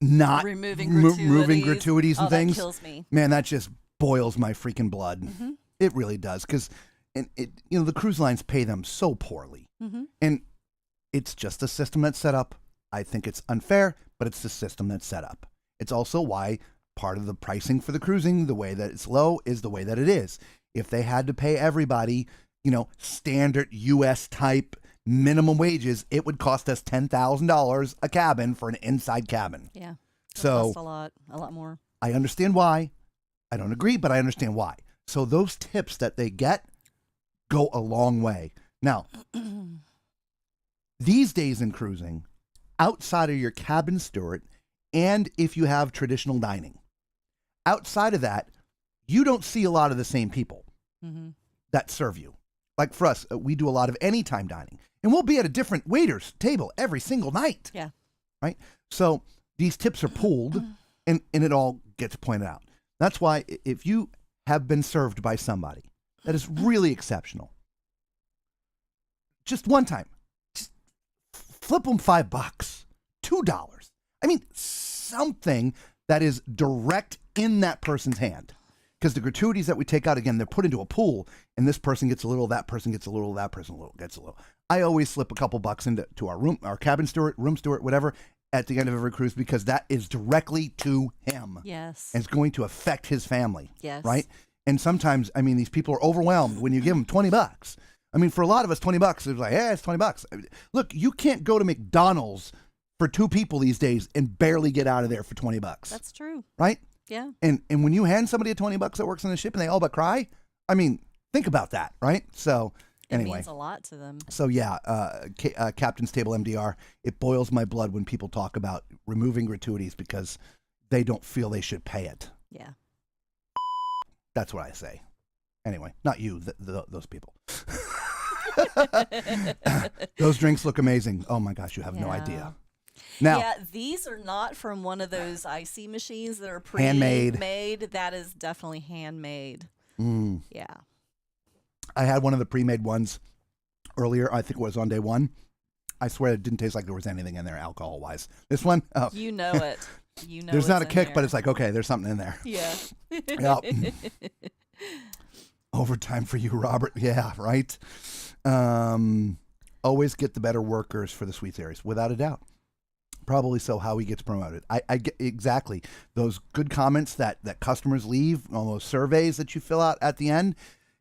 S2: not
S3: removing
S2: gratuities and
S3: oh,
S2: things.
S3: That kills me.
S2: Man, that just boils my freaking blood.
S3: Mm-hmm.
S2: It really does. Because, the cruise lines pay them so poorly.
S3: Mm-hmm.
S2: And it's just a system that's set up. I think it's unfair, but it's the system that's set up. It's also why part of the pricing for the cruising, the way that it's low, is the way that it is. If they had to pay everybody, standard U.S. type minimum wages, it would cost us $10,000 a cabin for an inside cabin.
S3: Yeah.
S2: So
S3: costs a lot more.
S2: I understand why. I don't agree, but I understand why. So those tips that they get go a long way. Now, these days in cruising, outside of your cabin steward, and if you have traditional dining, outside of that, you don't see a lot of the same people that serve you. Like for us, we do a lot of anytime dining, and we'll be at a different waiter's table every single night.
S3: Yeah.
S2: Right? So these tips are pooled, and it all gets pointed out. That's why if you have been served by somebody that is really exceptional, just one time, just flip them $5, $2. I mean, something that is direct in that person's hand. Because the gratuities that we take out, again, they're put into a pool, and this person gets a little, that person gets a little, that person gets a little. I always slip a couple bucks into our cabin steward, room steward, whatever, at the end of every cruise, because that is directly to him.
S3: Yes.
S2: And it's going to affect his family.
S3: Yes.
S2: Right? And sometimes, I mean, these people are overwhelmed when you give them $20. I mean, for a lot of us, $20, it's like, hey, it's $20. Look, you can't go to McDonald's for two people these days and barely get out of there for $20.
S3: That's true.
S2: Right?
S3: Yeah.
S2: And when you hand somebody a $20 that works on the ship and they all but cry, I mean, think about that, right? So anyway.
S3: It means a lot to them.
S2: So yeah, Captain's Table MDR, it boils my blood when people talk about removing gratuities because they don't feel they should pay it.
S3: Yeah.
S2: That's what I say. Anyway, not you, those people. Those drinks look amazing. Oh my gosh, you have no idea. Now,
S3: yeah, these are not from one of those icy machines that are
S2: handmade.
S3: Made. That is definitely handmade. Yeah.
S2: I had one of the pre-made ones earlier. I think it was on day one. I swear it didn't taste like there was anything in there alcohol-wise. This one, oh.
S3: You know it. You know
S2: there's not a
S3: in
S2: kick,
S3: there.
S2: but it's like, okay, there's something in there.
S3: Yeah.
S2: Yep. Overtime for you, Robert. Yeah, right. Always get the better workers for the suites areas, without a doubt. Probably so how he gets promoted. I get exactly those good comments that customers leave on those surveys that you fill out at the end.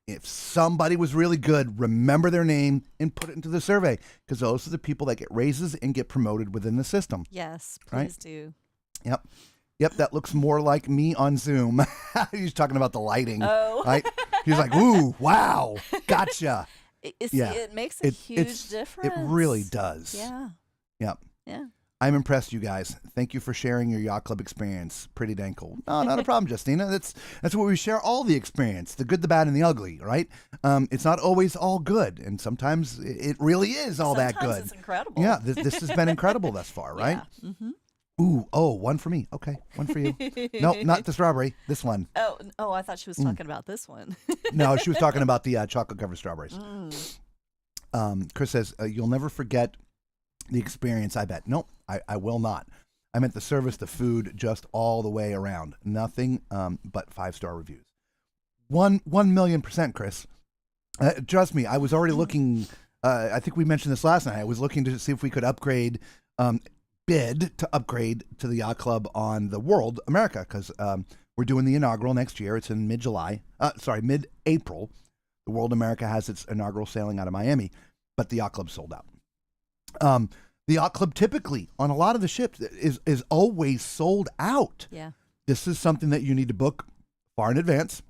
S2: If somebody was really good, remember their name and put it into the survey, because those are the people that get raises and get promoted within the system.
S3: Yes, please
S2: right?
S3: do.
S2: Yep, that looks more like me on Zoom. He's talking about the lighting.
S3: Oh.
S2: Right? He's like, ooh, wow, gotcha.
S3: It makes a huge difference.
S2: It really does.
S3: Yeah.
S2: Yep.
S3: Yeah.
S2: I'm impressed, you guys. Thank you for sharing your Yacht Club experience. Pretty dang cool. No, not a problem, Justina. That's what we share, all the experience, the good, the bad, and the ugly, right? It's not always all good, and sometimes it really is all that good.
S3: Sometimes it's incredible.
S2: Yeah, this has been incredible thus far, right?
S3: Yeah. Mm-hmm.
S2: Ooh, one for me. Okay, one for you. No, not the strawberry. This one.
S3: Oh, I thought she was talking about this one.
S2: No, she was talking about the chocolate-covered strawberries. Chris says, you'll never forget the experience, I bet. Nope, I will not. I meant the service, the food, just all the way around. Nothing but 5-star reviews. 1,000,000%, Chris. Trust me, I was already looking I think we mentioned this last night. I was looking to see if we could bid to upgrade to the Yacht Club on the World America, because we're doing the inaugural next year. It's in mid-April. The World America has its inaugural sailing out of Miami, but the Yacht Club sold out. The Yacht Club typically on a lot of the ships is always sold out.
S3: Yeah.
S2: This is something that you need to book far in advance.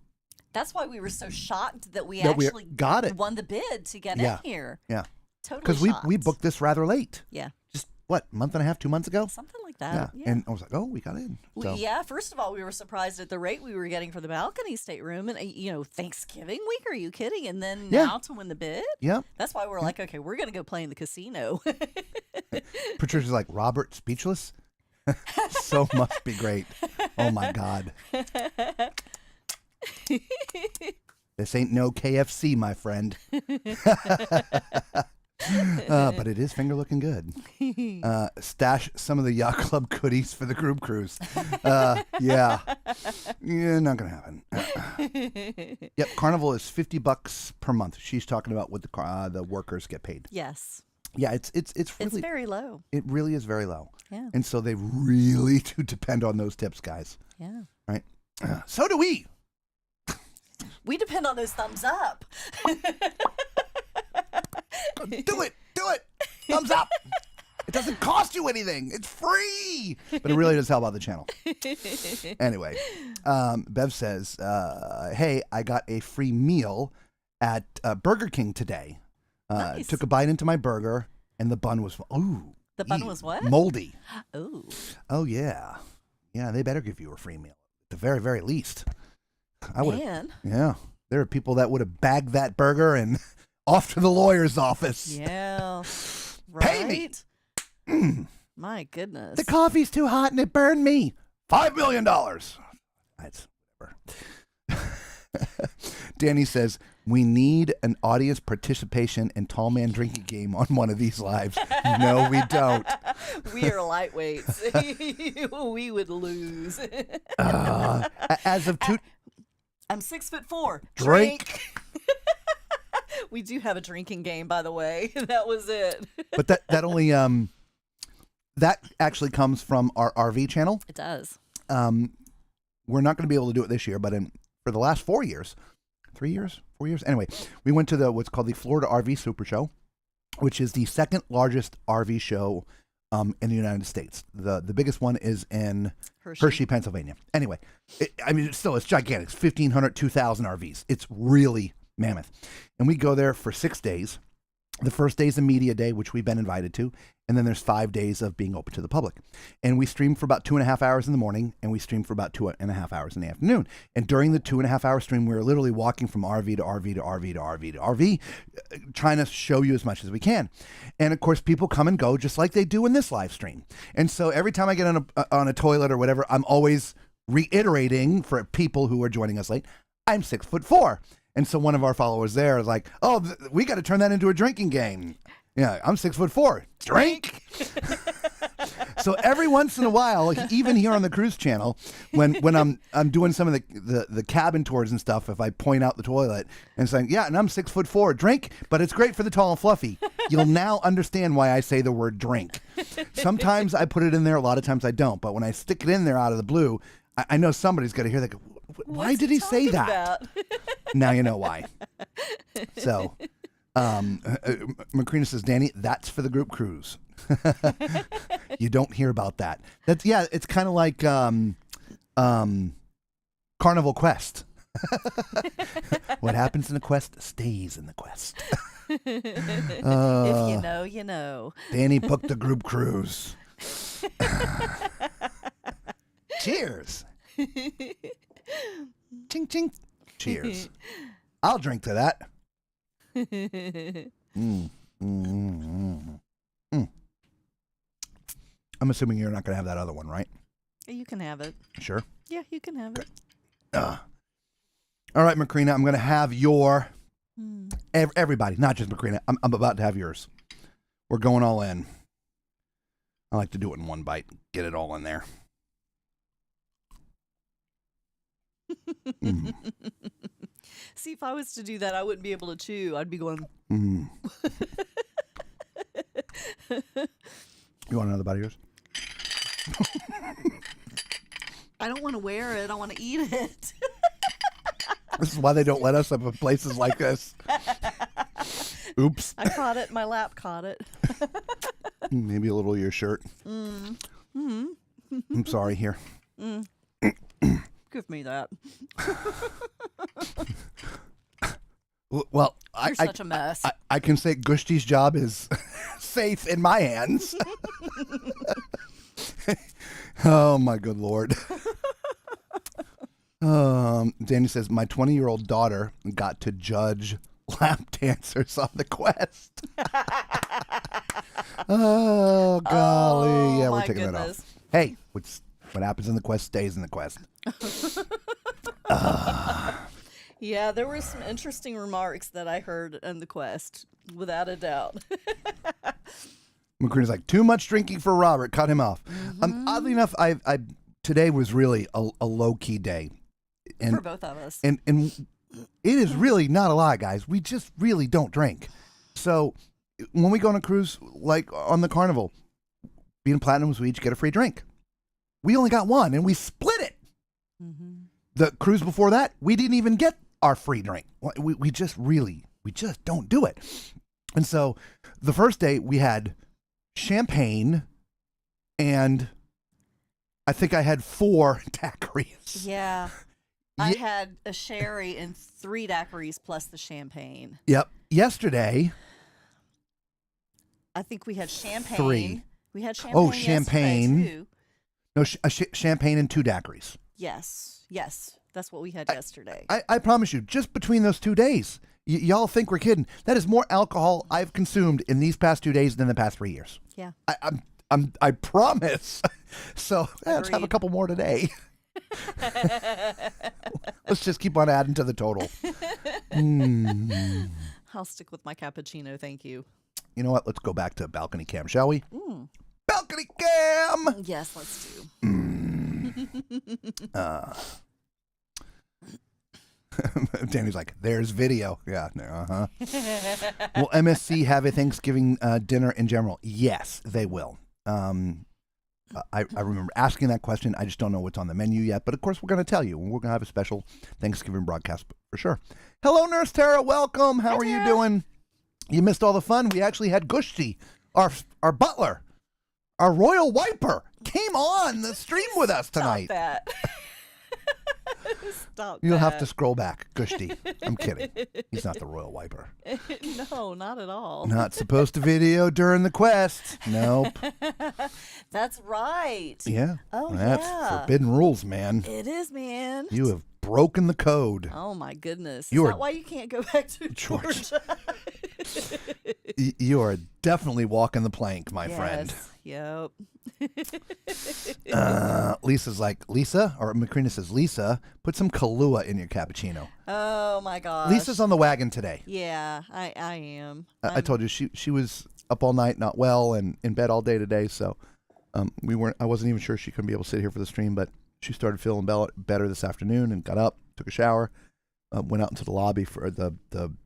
S3: That's why we were so shocked that we
S2: That we
S3: actually
S2: got it.
S3: won the bid to get
S2: Yeah.
S3: in here.
S2: Yeah.
S3: Totally
S2: Because we booked this rather late.
S3: Yeah.
S2: Just, what, month and a half, 2 months ago?
S3: Something like that. Yeah.
S2: And I was like, oh, we got in. So.
S3: Yeah, first of all, we were surprised at the rate we were getting for the balcony stateroom. And, Thanksgiving week, are you kidding? And then now to win the bid?
S2: Yeah.
S3: That's why we're like, okay, we're going to go play in the casino.
S2: Patricia's like, Robert, speechless? So must be great. Oh, my God. This ain't no KFC, my friend. But it is finger looking good. Stash some of the Yacht Club goodies for the group cruise. Yeah, not gonna happen. Yep, Carnival is $50 per month. She's talking about what the workers get paid.
S3: Yes.
S2: Yeah, it's really,
S3: It's very low.
S2: it really is very low.
S3: Yeah.
S2: And so they really do depend on those tips, guys.
S3: Yeah.
S2: Right? So do we.
S3: We depend on those thumbs up.
S2: Do it. Thumbs up. It doesn't cost you anything. It's free. But it really does help out the channel. Anyway, Bev says, hey, I got a free meal at Burger King today.
S3: Nice.
S2: Took a bite into my burger, and the bun was,
S3: The bun was what?
S2: moldy.
S3: Oh.
S2: Oh, yeah. Yeah, they better give you a free meal. At the very, very least. I would.
S3: Man.
S2: Yeah. There are people that would have bagged that burger and off to the lawyer's office.
S3: Yeah. Right?
S2: Pay me.
S3: My goodness.
S2: The coffee's too hot and it burned me. $5 million. That's whatever. Danny says, we need an audience participation and tall man drinking game on one of these lives. No, we don't.
S3: We are lightweights. We would lose.
S2: As of two...
S3: I'm 6'4".
S2: Drink.
S3: We do have a drinking game, by the way. That was it.
S2: But that only... that actually comes from our RV channel.
S3: It does.
S2: We're not going to be able to do it this year, but for the last 4 years, 3 years, 4 years. Anyway, we went to what's called the Florida RV Super Show, which is the second largest RV show in the United States. The biggest one is in Hershey, Pennsylvania. Anyway, it's gigantic. It's 1,500, 2,000 RVs. It's really mammoth. And we go there for 6 days. The first day is a media day, which we've been invited to. And then there's 5 days of being open to the public. And we stream for about 2.5 hours in the morning, and we stream for about 2.5 hours in the afternoon. And during the 2.5 hour stream, we were literally walking from RV to RV to RV to RV to RV, trying to show you as much as we can. And of course, people come and go just like they do in this live stream. And so every time I get on a toilet or whatever, I'm always reiterating for people who are joining us late, I'm 6'4". And so one of our followers there is like, oh, we got to turn that into a drinking game. Yeah, I'm 6'4". Drink. So every once in a while, like even here on the cruise channel, when I'm doing some of the cabin tours and stuff, if I point out the toilet and saying, yeah, and I'm 6'4", drink, but it's great for the tall and fluffy. You'll now understand why I say the word drink. Sometimes I put it in there, a lot of times I don't. But when I stick it in there out of the blue, I know somebody's going to hear that. Go, why did he say that? Now you know why. So, Macrina says, Danny, that's for the group cruise. You don't hear about that. It's kind of like Carnival Quest. What happens in the quest stays in the quest.
S3: If you know, you know.
S2: Danny booked the group cruise. Cheers. Ching, ching. Cheers. I'll drink to that. I'm assuming you're not going to have that other one, right?
S3: You can have it.
S2: Sure.
S3: Yeah, you can have it.
S2: All right, Macrina, I'm going to have your... Everybody, not just Macrina. I'm about to have yours. We're going all in. I like to do it in one bite. Get it all in there.
S3: See, if I was to do that, I wouldn't be able to chew. I'd be going...
S2: You want another bite of yours?
S3: I don't want to wear it. I want to eat it.
S2: This is why they don't let us up in places like this. Oops.
S3: I caught it. My lap caught it.
S2: Maybe a little of your shirt. I'm sorry. Here.
S3: Give me that.
S2: Well,
S3: You're such a mess.
S2: I can say Gushti's job is safe in my hands. Oh, my good Lord. Danny says, my 20-year-old daughter got to judge lap dancers on the quest. Oh, golly.
S3: Oh,
S2: Yeah, we're
S3: my
S2: taking that
S3: goodness.
S2: off. Hey, what happens in the quest stays in the quest.
S3: Yeah, there were some interesting remarks that I heard in the quest, without a doubt.
S2: McCready's like, too much drinking for Robert. Cut him off. Oddly enough, I today was really a low-key day. And,
S3: For both of us.
S2: And it is really not a lie, guys. We just really don't drink. So when we go on a cruise, like on the Carnival, being platinums, we each get a free drink. We only got one, and we split it. The cruise before that, we didn't even get our free drink. We just don't do it. And so the first day we had champagne, and I think I had 4 daiquiris.
S3: Yeah. I had a sherry and 3 daiquiris plus the champagne.
S2: Yep. Yesterday.
S3: I think we had champagne.
S2: 3.
S3: We had champagne.
S2: Oh, champagne.
S3: Yesterday too.
S2: No, champagne and 2 daiquiris.
S3: Yes. That's what we had yesterday.
S2: I promise you, just between those 2 days, y'all think we're kidding. That is more alcohol I've consumed in these past 2 days than the past 3 years.
S3: Yeah.
S2: I promise. So let's have a
S3: Agreed.
S2: couple more today. Let's just keep on adding to the total.
S3: I'll stick with my cappuccino, thank you.
S2: You know what? Let's go back to balcony cam, shall we? Balcony cam.
S3: Yes, let's do.
S2: Danny's like, there's video. Yeah. Will MSC have a Thanksgiving dinner in general? Yes, they will. I remember asking that question. I just don't know what's on the menu yet. But of course, we're going to tell you. We're going to have a special Thanksgiving broadcast for sure. Hello, Nurse Tara. Welcome. How are you doing? You missed all the fun. We actually had Gushti, our butler, our royal wiper, came on the stream with us tonight.
S3: Stop that. Stop
S2: You'll
S3: that.
S2: have to scroll back. Gushti. I'm kidding. He's not the royal wiper.
S3: No, not at all.
S2: Not supposed to video during the quest. Nope.
S3: That's right.
S2: Yeah.
S3: Oh,
S2: That's
S3: yeah.
S2: forbidden rules, man.
S3: It is, man.
S2: You have broken the code.
S3: Oh, my goodness.
S2: You
S3: Is
S2: are-
S3: that why you can't go back to Georgia?
S2: You are definitely walking the plank, my friend.
S3: Yep.
S2: Lisa's like, Lisa, or Macrina says, Lisa, put some Kahlua in your cappuccino.
S3: Oh, my gosh.
S2: Lisa's on the wagon today.
S3: Yeah, I am.
S2: I told you she was up all night, not well, and in bed all day today. So I wasn't even sure she couldn't be able to sit here for the stream, but she started feeling better this afternoon and got up, took a shower, went out into the lobby for the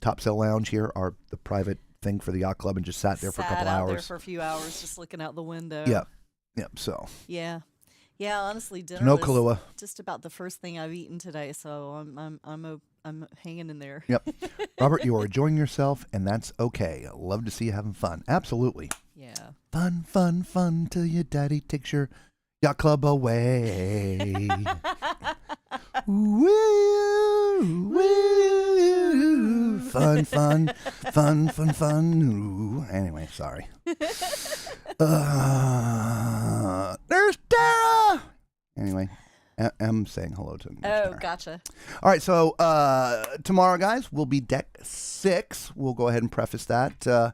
S2: Top Sail Lounge here, the private thing for the Yacht Club, and just sat there for a couple
S3: out
S2: hours.
S3: there for a few hours just looking out the window.
S2: Yep. So
S3: Yeah. Honestly, dinner
S2: no
S3: was
S2: Kahlua.
S3: just about the first thing I've eaten today, so I'm hanging in there.
S2: Yep. Robert, you are enjoying yourself, and that's okay. I love to see you having fun. Absolutely.
S3: Yeah.
S2: Fun, fun, fun till your daddy takes your Yacht Club away. Woo, woo. Fun, fun, fun, fun, fun. Ooh. Anyway, sorry. There's Tara. Anyway, I'm saying hello to Nurse Tara.
S3: Gotcha.
S2: All right, so tomorrow, guys, will be deck 6. We'll go ahead and preface that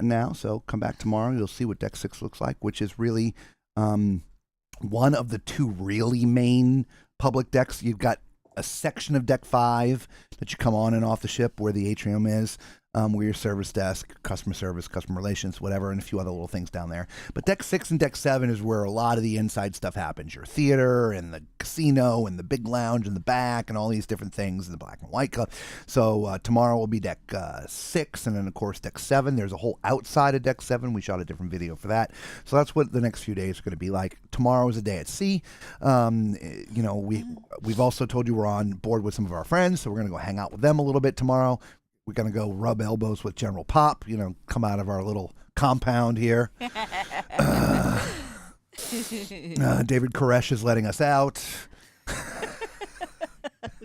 S2: now. So come back tomorrow. You'll see what deck 6 looks like, which is really one of the 2 really main public decks. You've got a section of deck 5 that you come on and off the ship where the atrium is. We're your service desk, customer service, customer relations, whatever, and a few other little things down there. But deck 6 and deck 7 is where a lot of the inside stuff happens. Your theater and the casino and the big lounge in the back and all these different things in the Black and White Club. So tomorrow will be deck 6, and then, of course, deck 7. There's a whole outside of deck 7. We shot a different video for that. So that's what the next few days are going to be like. Tomorrow is a day at sea. We've also told you we're on board with some of our friends, so we're going to go hang out with them a little bit tomorrow. We're going to go rub elbows with General Pop, come out of our little compound here. David Koresh is letting us out.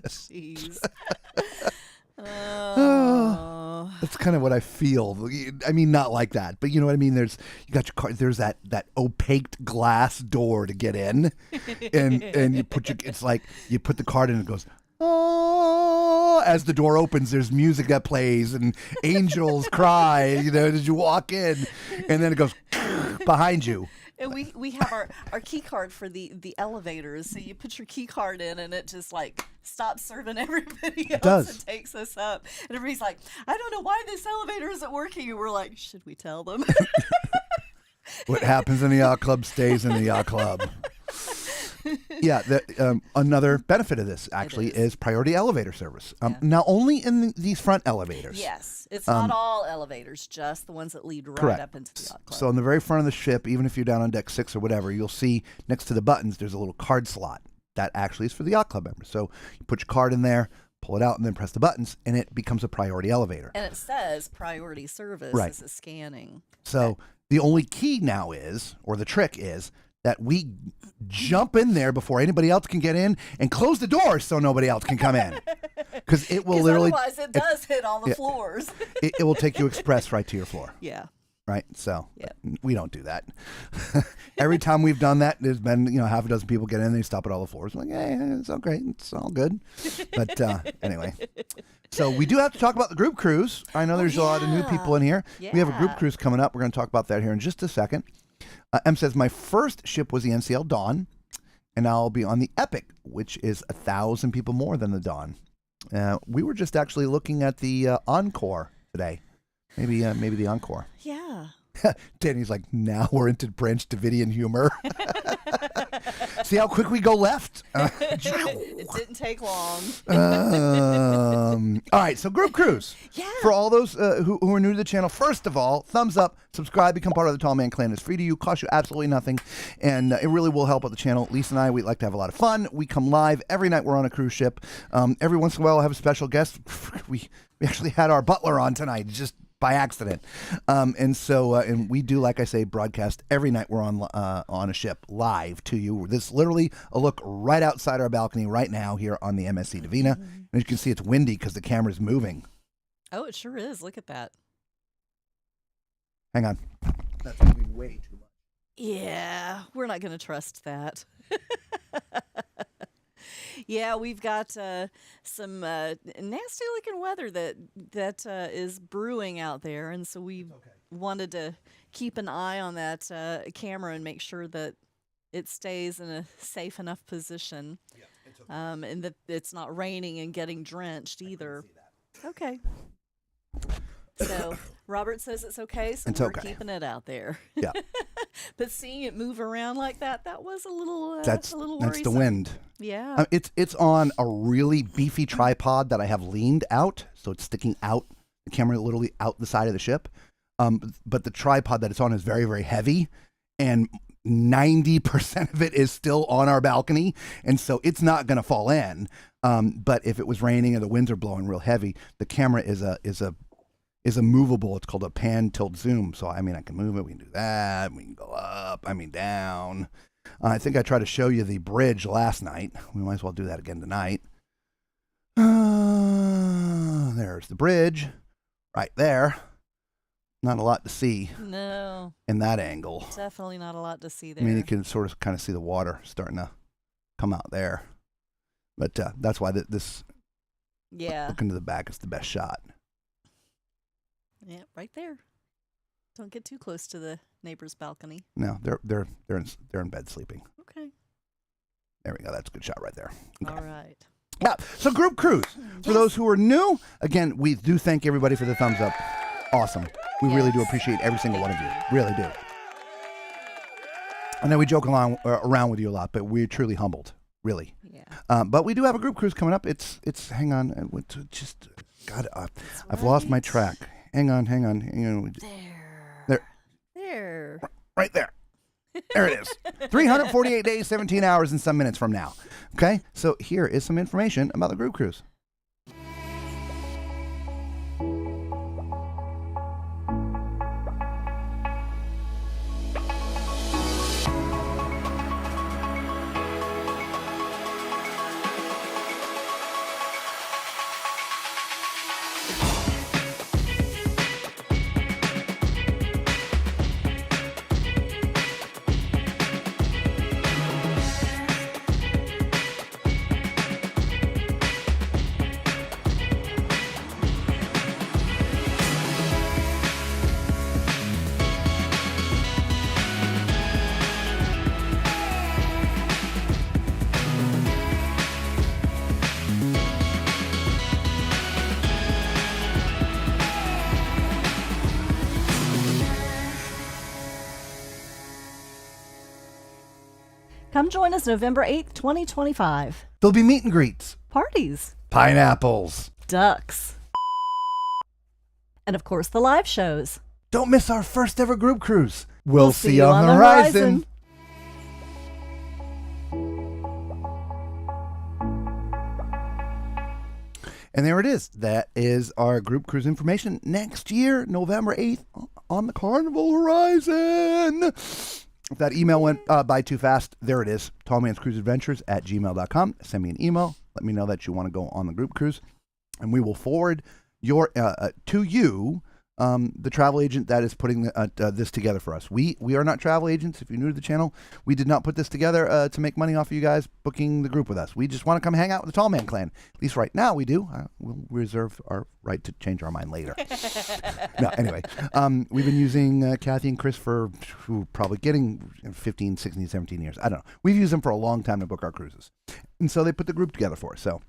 S3: Jeez.
S2: That's kind of what I feel. I mean, not like that, but you know what I mean? You got your car, there's that opaque glass door to get in, and you put it's like you put the card in and it goes, oh, as the door opens, there's music that plays and angels cry, as you walk in, and then it goes behind you.
S3: And we have our key card for the elevators. So you put your key card in and it just like stops serving everybody else and takes us up. And everybody's like, I don't know why this elevator isn't working. And we're like, should we tell them?
S2: What happens in the yacht club stays in the yacht club. Yeah, another benefit of this actually is priority elevator service. Now, only in these front elevators.
S3: Yes, it's not all elevators, just the ones that lead right
S2: correct.
S3: up into the yacht club.
S2: So in the very front of the ship, even if you're down on deck 6 or whatever, you'll see next to the buttons there's a little card slot. That actually is for the yacht club members. So you put your card in there, pull it out, and then press the buttons, and it becomes a priority elevator.
S3: And it says priority service is a scanning.
S2: So the only key now is, or the trick is, that we jump in there before anybody else can get in and close the doors so nobody else can come in. Because it will literally...
S3: otherwise it does hit all the floors.
S2: it will take you express right to your floor.
S3: Yeah.
S2: Right? So we don't do that. Every time we've done that, there's been, half a dozen people get in, they stop at all the floors. I'm like, hey, it's all great. It's all good. But anyway. So we do have to talk about the group cruise. I know there's a lot of new people in here. Yeah. We have a group cruise coming up. We're going to talk about that here in just a second. M says, my first ship was the NCL Dawn, and I'll be on the Epic, which is 1,000 people more than the Dawn. We were just actually looking at the Encore today. Maybe the Encore.
S3: Yeah.
S2: Danny's like, now we're into Branch Davidian humor. See how quick we go left?
S3: It didn't take long.
S2: All right, so group cruise.
S3: Yeah.
S2: For all those who are new to the channel, first of all, thumbs up, subscribe, become part of the Tall Man Clan. It's free to you, costs you absolutely nothing, and it really will help out the channel. Lisa and I, we like to have a lot of fun. We come live every night we're on a cruise ship. Every once in a while we'll have a special guest. We actually had our butler on tonight, just by accident. And we do, like I say, broadcast every night we're on a ship live to you. This is literally a look right outside our balcony right now here on the MSC Divina. And as you can see, it's windy because the camera's moving.
S3: Oh, it sure is. Look at that.
S2: Hang on. That's moving way too much.
S3: Yeah, we're not going to trust that. Yeah, we've got some nasty-looking weather that is brewing out there, and so we wanted to keep an eye on that camera and make sure that it stays in a safe enough position, and that it's not raining and getting drenched either. Okay. So Robert says it's okay, so we're keeping it out there.
S2: Yeah.
S3: But seeing it move around like that was a little
S2: that's
S3: worrisome.
S2: That's the wind.
S3: Yeah.
S2: It's on a really beefy tripod that I have leaned out, so it's sticking out, the camera literally out the side of the ship. But the tripod that it's on is very, very heavy, and 90% of it is still on our balcony, and so it's not going to fall in. But if it was raining and the winds are blowing real heavy, the camera is a movable. It's called a pan tilt zoom. So I can move it. We can do that. We can go up. Down. I think I tried to show you the bridge last night. We might as well do that again tonight. There's the bridge, right there. Not a lot to see.
S3: No.
S2: In that angle.
S3: Definitely not a lot to see there.
S2: You can sort of kind of see the water starting to come out there. But that's why this. Looking to the back is the best shot.
S3: Yeah, right there. Don't get too close to the neighbor's balcony.
S2: No, they're in bed sleeping.
S3: Okay.
S2: There we go. That's a good shot right there. Okay.
S3: All right.
S2: Yeah. So group cruise. For those who are new, again, we do thank everybody for the thumbs up. Awesome. We really do appreciate every single one of you. Really do. I know we joke around with you a lot, but we're truly humbled. Really.
S3: Yeah.
S2: But we do have a group cruise coming up. It's hang on. God, I've lost my track. Hang on.
S3: There.
S2: Right there. There it is. 348 days, 17 hours, and some minutes from now. Okay? So here is some information about the group cruise.
S3: Come join us November 8th, 2025.
S2: There'll be meet and greets,
S3: Parties,
S2: pineapples.
S3: ducks, and of course the live shows.
S2: Don't miss our first ever group cruise. We'll see you on the horizon. And there it is. That is our group cruise information next year, November 8th, on the Carnival Horizon. If that email went by too fast, there it is. tallmanscruiseadventures@gmail.com. Send me an email. Let me know that you want to go on the group cruise. And we will forward your to you the travel agent that is putting this together for us. We are not travel agents. If you're new to the channel, we did not put this together to make money off of you guys booking the group with us. We just want to come hang out with the Tall Man Clan. At least right now we do. We'll reserve our right to change our mind later. No, anyway, we've been using Kathy and Chris for probably getting 15, 16, 17 years. I don't know. We've used them for a long time to book our cruises. And so they put the group together for us. So,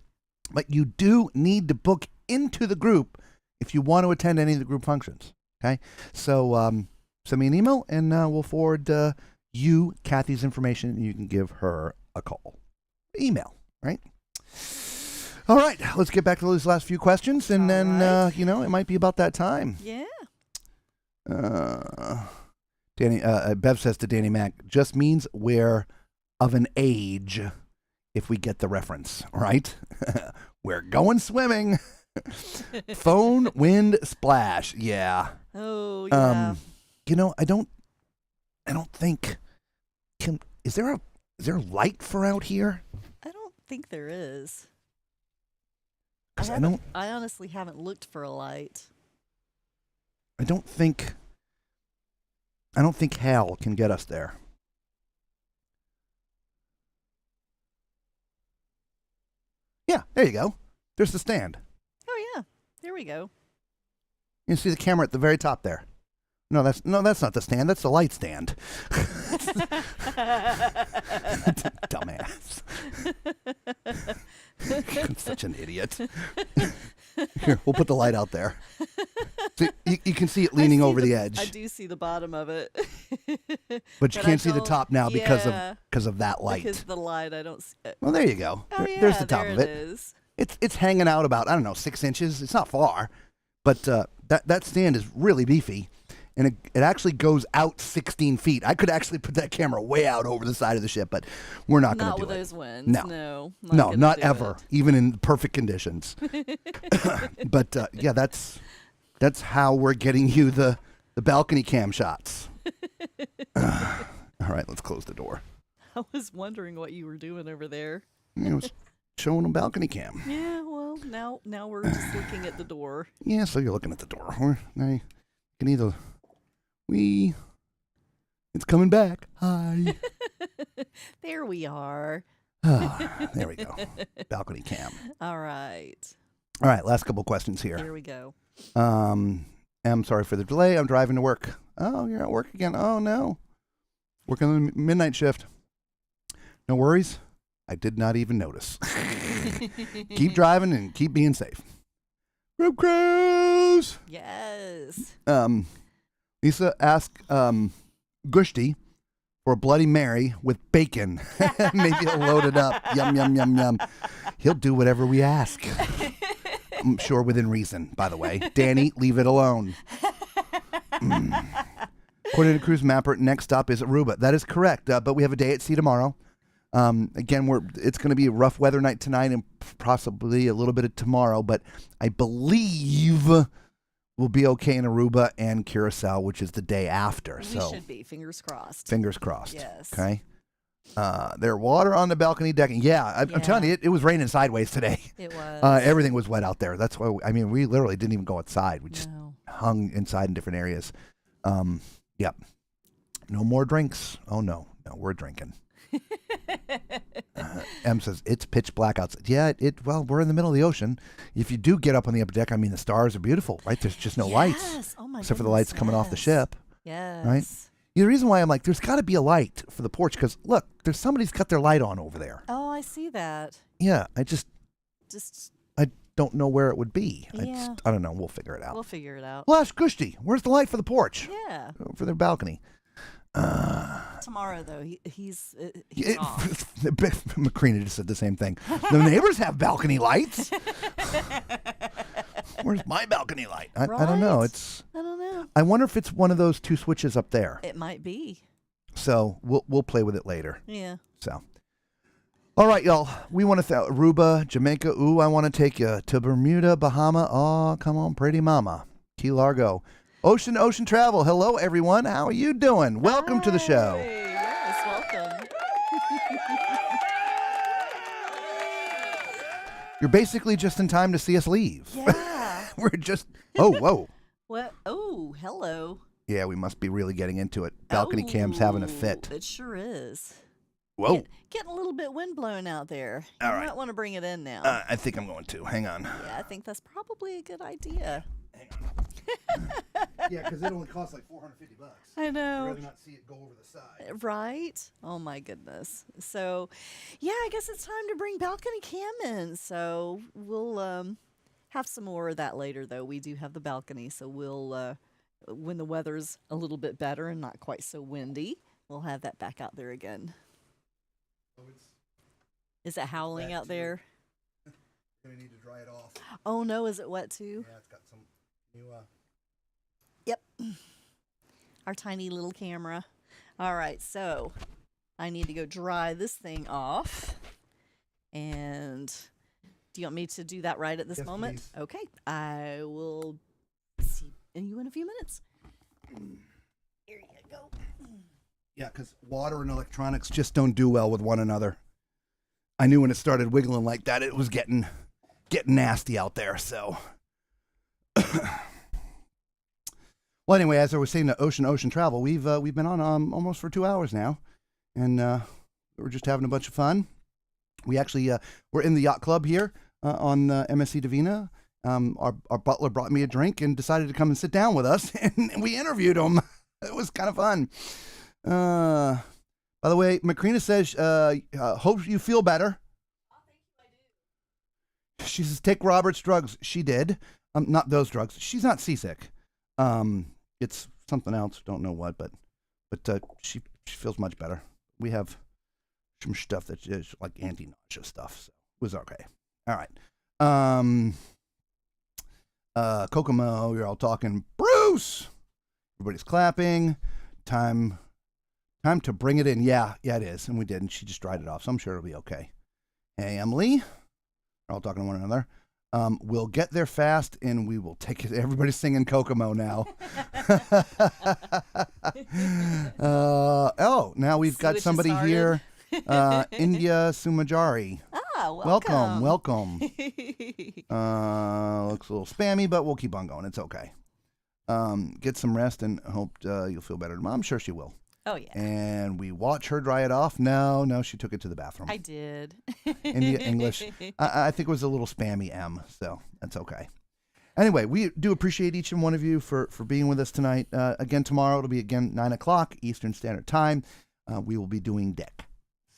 S2: but you do need to book into the group if you want to attend any of the group functions, okay? So send me an email, and we'll forward you Kathy's information, and you can give her a call. Email, right? All right, let's get back to those last few questions, and then, it might be about that time.
S3: Yeah.
S2: Danny, Bev says to Danny Mac, just means we're of an age if we get the reference, right? We're going swimming. Phone, wind, splash. Yeah.
S3: Oh, yeah.
S2: I don't think. Is there light for out here?
S3: I don't think there is.
S2: 'Cause
S3: I honestly haven't looked for a light.
S2: I don't think Hal can get us there. Yeah, there you go. There's the stand.
S3: Oh yeah, there we go.
S2: You can see the camera at the very top there. No, that's not the stand. That's the light stand. Dumbass. I'm such an idiot. Here, we'll put the light out there. So you can see it leaning over the edge.
S3: I do see the bottom of it.
S2: But you can't see the top now because of that light.
S3: Because of the light, I don't see it.
S2: Well, there you go.
S3: Oh, yeah,
S2: there's the top
S3: there
S2: of it.
S3: Is.
S2: It's hanging out about, 6 inches. It's not far. But that stand is really beefy. And it actually goes out 16 feet. I could actually put that camera way out over the side of the ship, but we're not going to do it.
S3: Not with those winds.
S2: No.
S3: No,
S2: not ever, even in perfect conditions. But that's how we're getting you the balcony cam shots. All right, let's close the door.
S3: I was wondering what you were doing over there.
S2: I was showing them balcony cam.
S3: Yeah, well, now we're just looking at the door.
S2: Yeah, so you're looking at the door. You can either... It's coming back. Hi.
S3: There we are.
S2: There we go. Balcony cam.
S3: All right.
S2: All right, last couple questions here.
S3: Here we go.
S2: I'm sorry for the delay. I'm driving to work. Oh, you're at work again. Oh, no. Working the midnight shift. No worries. I did not even notice. Keep driving and keep being safe. Group cruise.
S3: Yes.
S2: Lisa asked Gushti for a Bloody Mary with bacon. Maybe he'll load it up. Yum, yum, yum, yum. He'll do whatever we ask. I'm sure within reason, by the way. Danny, leave it alone. According to Cruise Mapper, next stop is Aruba. That is correct, but we have a day at sea tomorrow. Again, it's going to be a rough weather night tonight and possibly a little bit of tomorrow, but I believe we'll be okay in Aruba and Curacao, which is the day after.
S3: We
S2: so
S3: should be. Fingers crossed.
S2: Fingers crossed.
S3: Yes.
S2: Okay. There's water on the balcony decking. Yeah, I'm telling you, it was raining sideways today.
S3: It was.
S2: Everything was wet out there. That's why, we literally didn't even go outside. We just
S3: No.
S2: hung inside in different areas. Yep. No more drinks. Oh, no, we're drinking. Em says, it's pitch black outside. Yeah, well, we're in the middle of the ocean. If you do get up on the upper deck, the stars are beautiful, right? There's just no lights.
S3: Oh my
S2: except for the lights coming off the ship.
S3: Yes.
S2: Right? The reason why I'm like, there's got to be a light for the porch, because, look, there's somebody's got their light on over there.
S3: Oh, I see that.
S2: Yeah, I don't know where it would be.
S3: Yeah.
S2: I don't know. We'll figure it out.
S3: We'll figure it out.
S2: Well, ask Gushti. Where's the light for the porch?
S3: Yeah.
S2: For their balcony.
S3: Tomorrow, though, he's off.
S2: Macrina just said the same thing. The neighbors have balcony lights. Where's my balcony light? I don't know.
S3: I don't know.
S2: I wonder if it's one of those two switches up there.
S3: It might be.
S2: So we'll play with it later.
S3: Yeah.
S2: So, all right, y'all. We want to Aruba, Jamaica. Ooh, I want to take you to Bermuda, Bahama. Oh, come on, pretty mama. Key Largo. Ocean travel. Hello, everyone. How are you doing? Welcome to the show.
S3: Yes, welcome.
S2: You're basically just in time to see us leave.
S3: Yeah.
S2: We're just. Oh, whoa.
S3: What? Oh, hello.
S2: Yeah, we must be really getting into it. Balcony cam's having a fit.
S3: It sure is.
S2: Whoa.
S3: Getting a little bit wind blowing out there.
S2: All
S3: you
S2: right.
S3: might want to bring it in now.
S2: I think I'm going to. Hang on.
S3: Yeah, I think that's probably a good idea.
S2: Hang on. Yeah, because it only costs like $450.
S3: I know.
S2: I'd rather not see it go over the side.
S3: Right? Oh my goodness. So, yeah, I guess it's time to bring balcony cam in. So we'll have some more of that later, though. We do have the balcony, so we'll when the weather's a little bit better and not quite so windy, we'll have that back out there again. Is it howling out there?
S2: Gonna need to dry it off.
S3: Oh no, is it wet too?
S2: Yeah, it's got some new.
S3: Yep. Our tiny little camera. All right, so I need to go dry this thing off. And do you want me to do that right at this moment?
S2: Please.
S3: Okay. I will see you in a few minutes. Here you go.
S2: Yeah, because water and electronics just don't do well with one another. I knew when it started wiggling like that, it was getting nasty out there. So, well, anyway, as I was saying, the ocean travel, we've been on almost for 2 hours now, and we're just having a bunch of fun. We actually we're in the Yacht Club here on MSC Divina. Our butler brought me a drink and decided to come and sit down with us, and we interviewed him. It was kind of fun. By the way, Macrina says, hope you feel better.
S3: Oh, thank you, I do.
S2: She says, take Robert's drugs. She did. Not those drugs. She's not seasick. It's something else. Don't know what, but she feels much better. We have some stuff that's just like anti-nausea stuff. So it was okay. All right. Kokomo, you're all talking. Bruce! Everybody's clapping. Time to bring it in. Yeah, it is. And we did, and she just dried it off, so I'm sure it'll be okay. Hey, Emily. We're all talking to one another. We'll get there fast, and we will take it. Everybody's singing Kokomo now. Now we've got
S3: Switch
S2: somebody
S3: started.
S2: here. India Sumajari.
S3: Ah, welcome.
S2: Welcome. Looks a little spammy, but we'll keep on going. It's okay. Get some rest and hope you'll feel better. I'm sure she will.
S3: Oh, yeah.
S2: And we watch her dry it off. No, she took it to the bathroom.
S3: I did.
S2: India English. I think it was a little spammy M, so that's okay. Anyway, we do appreciate each and one of you for being with us tonight. Again, tomorrow it'll be again 9 o'clock Eastern Standard Time. We will be doing deck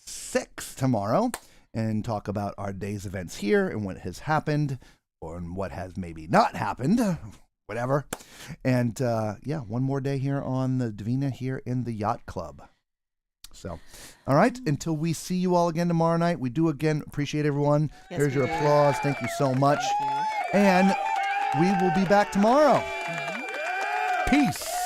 S2: 6 tomorrow. and talk about our day's events here and what has happened or what has maybe not happened, whatever. And one more day here on the Divina here in the Yacht Club. So, all right, until we see you all again tomorrow night, we do again appreciate everyone.
S3: Yes,
S2: Here's
S3: we
S2: your
S3: do.
S2: applause. Thank you so much.
S3: Thank you.
S2: And we will be back tomorrow. Peace.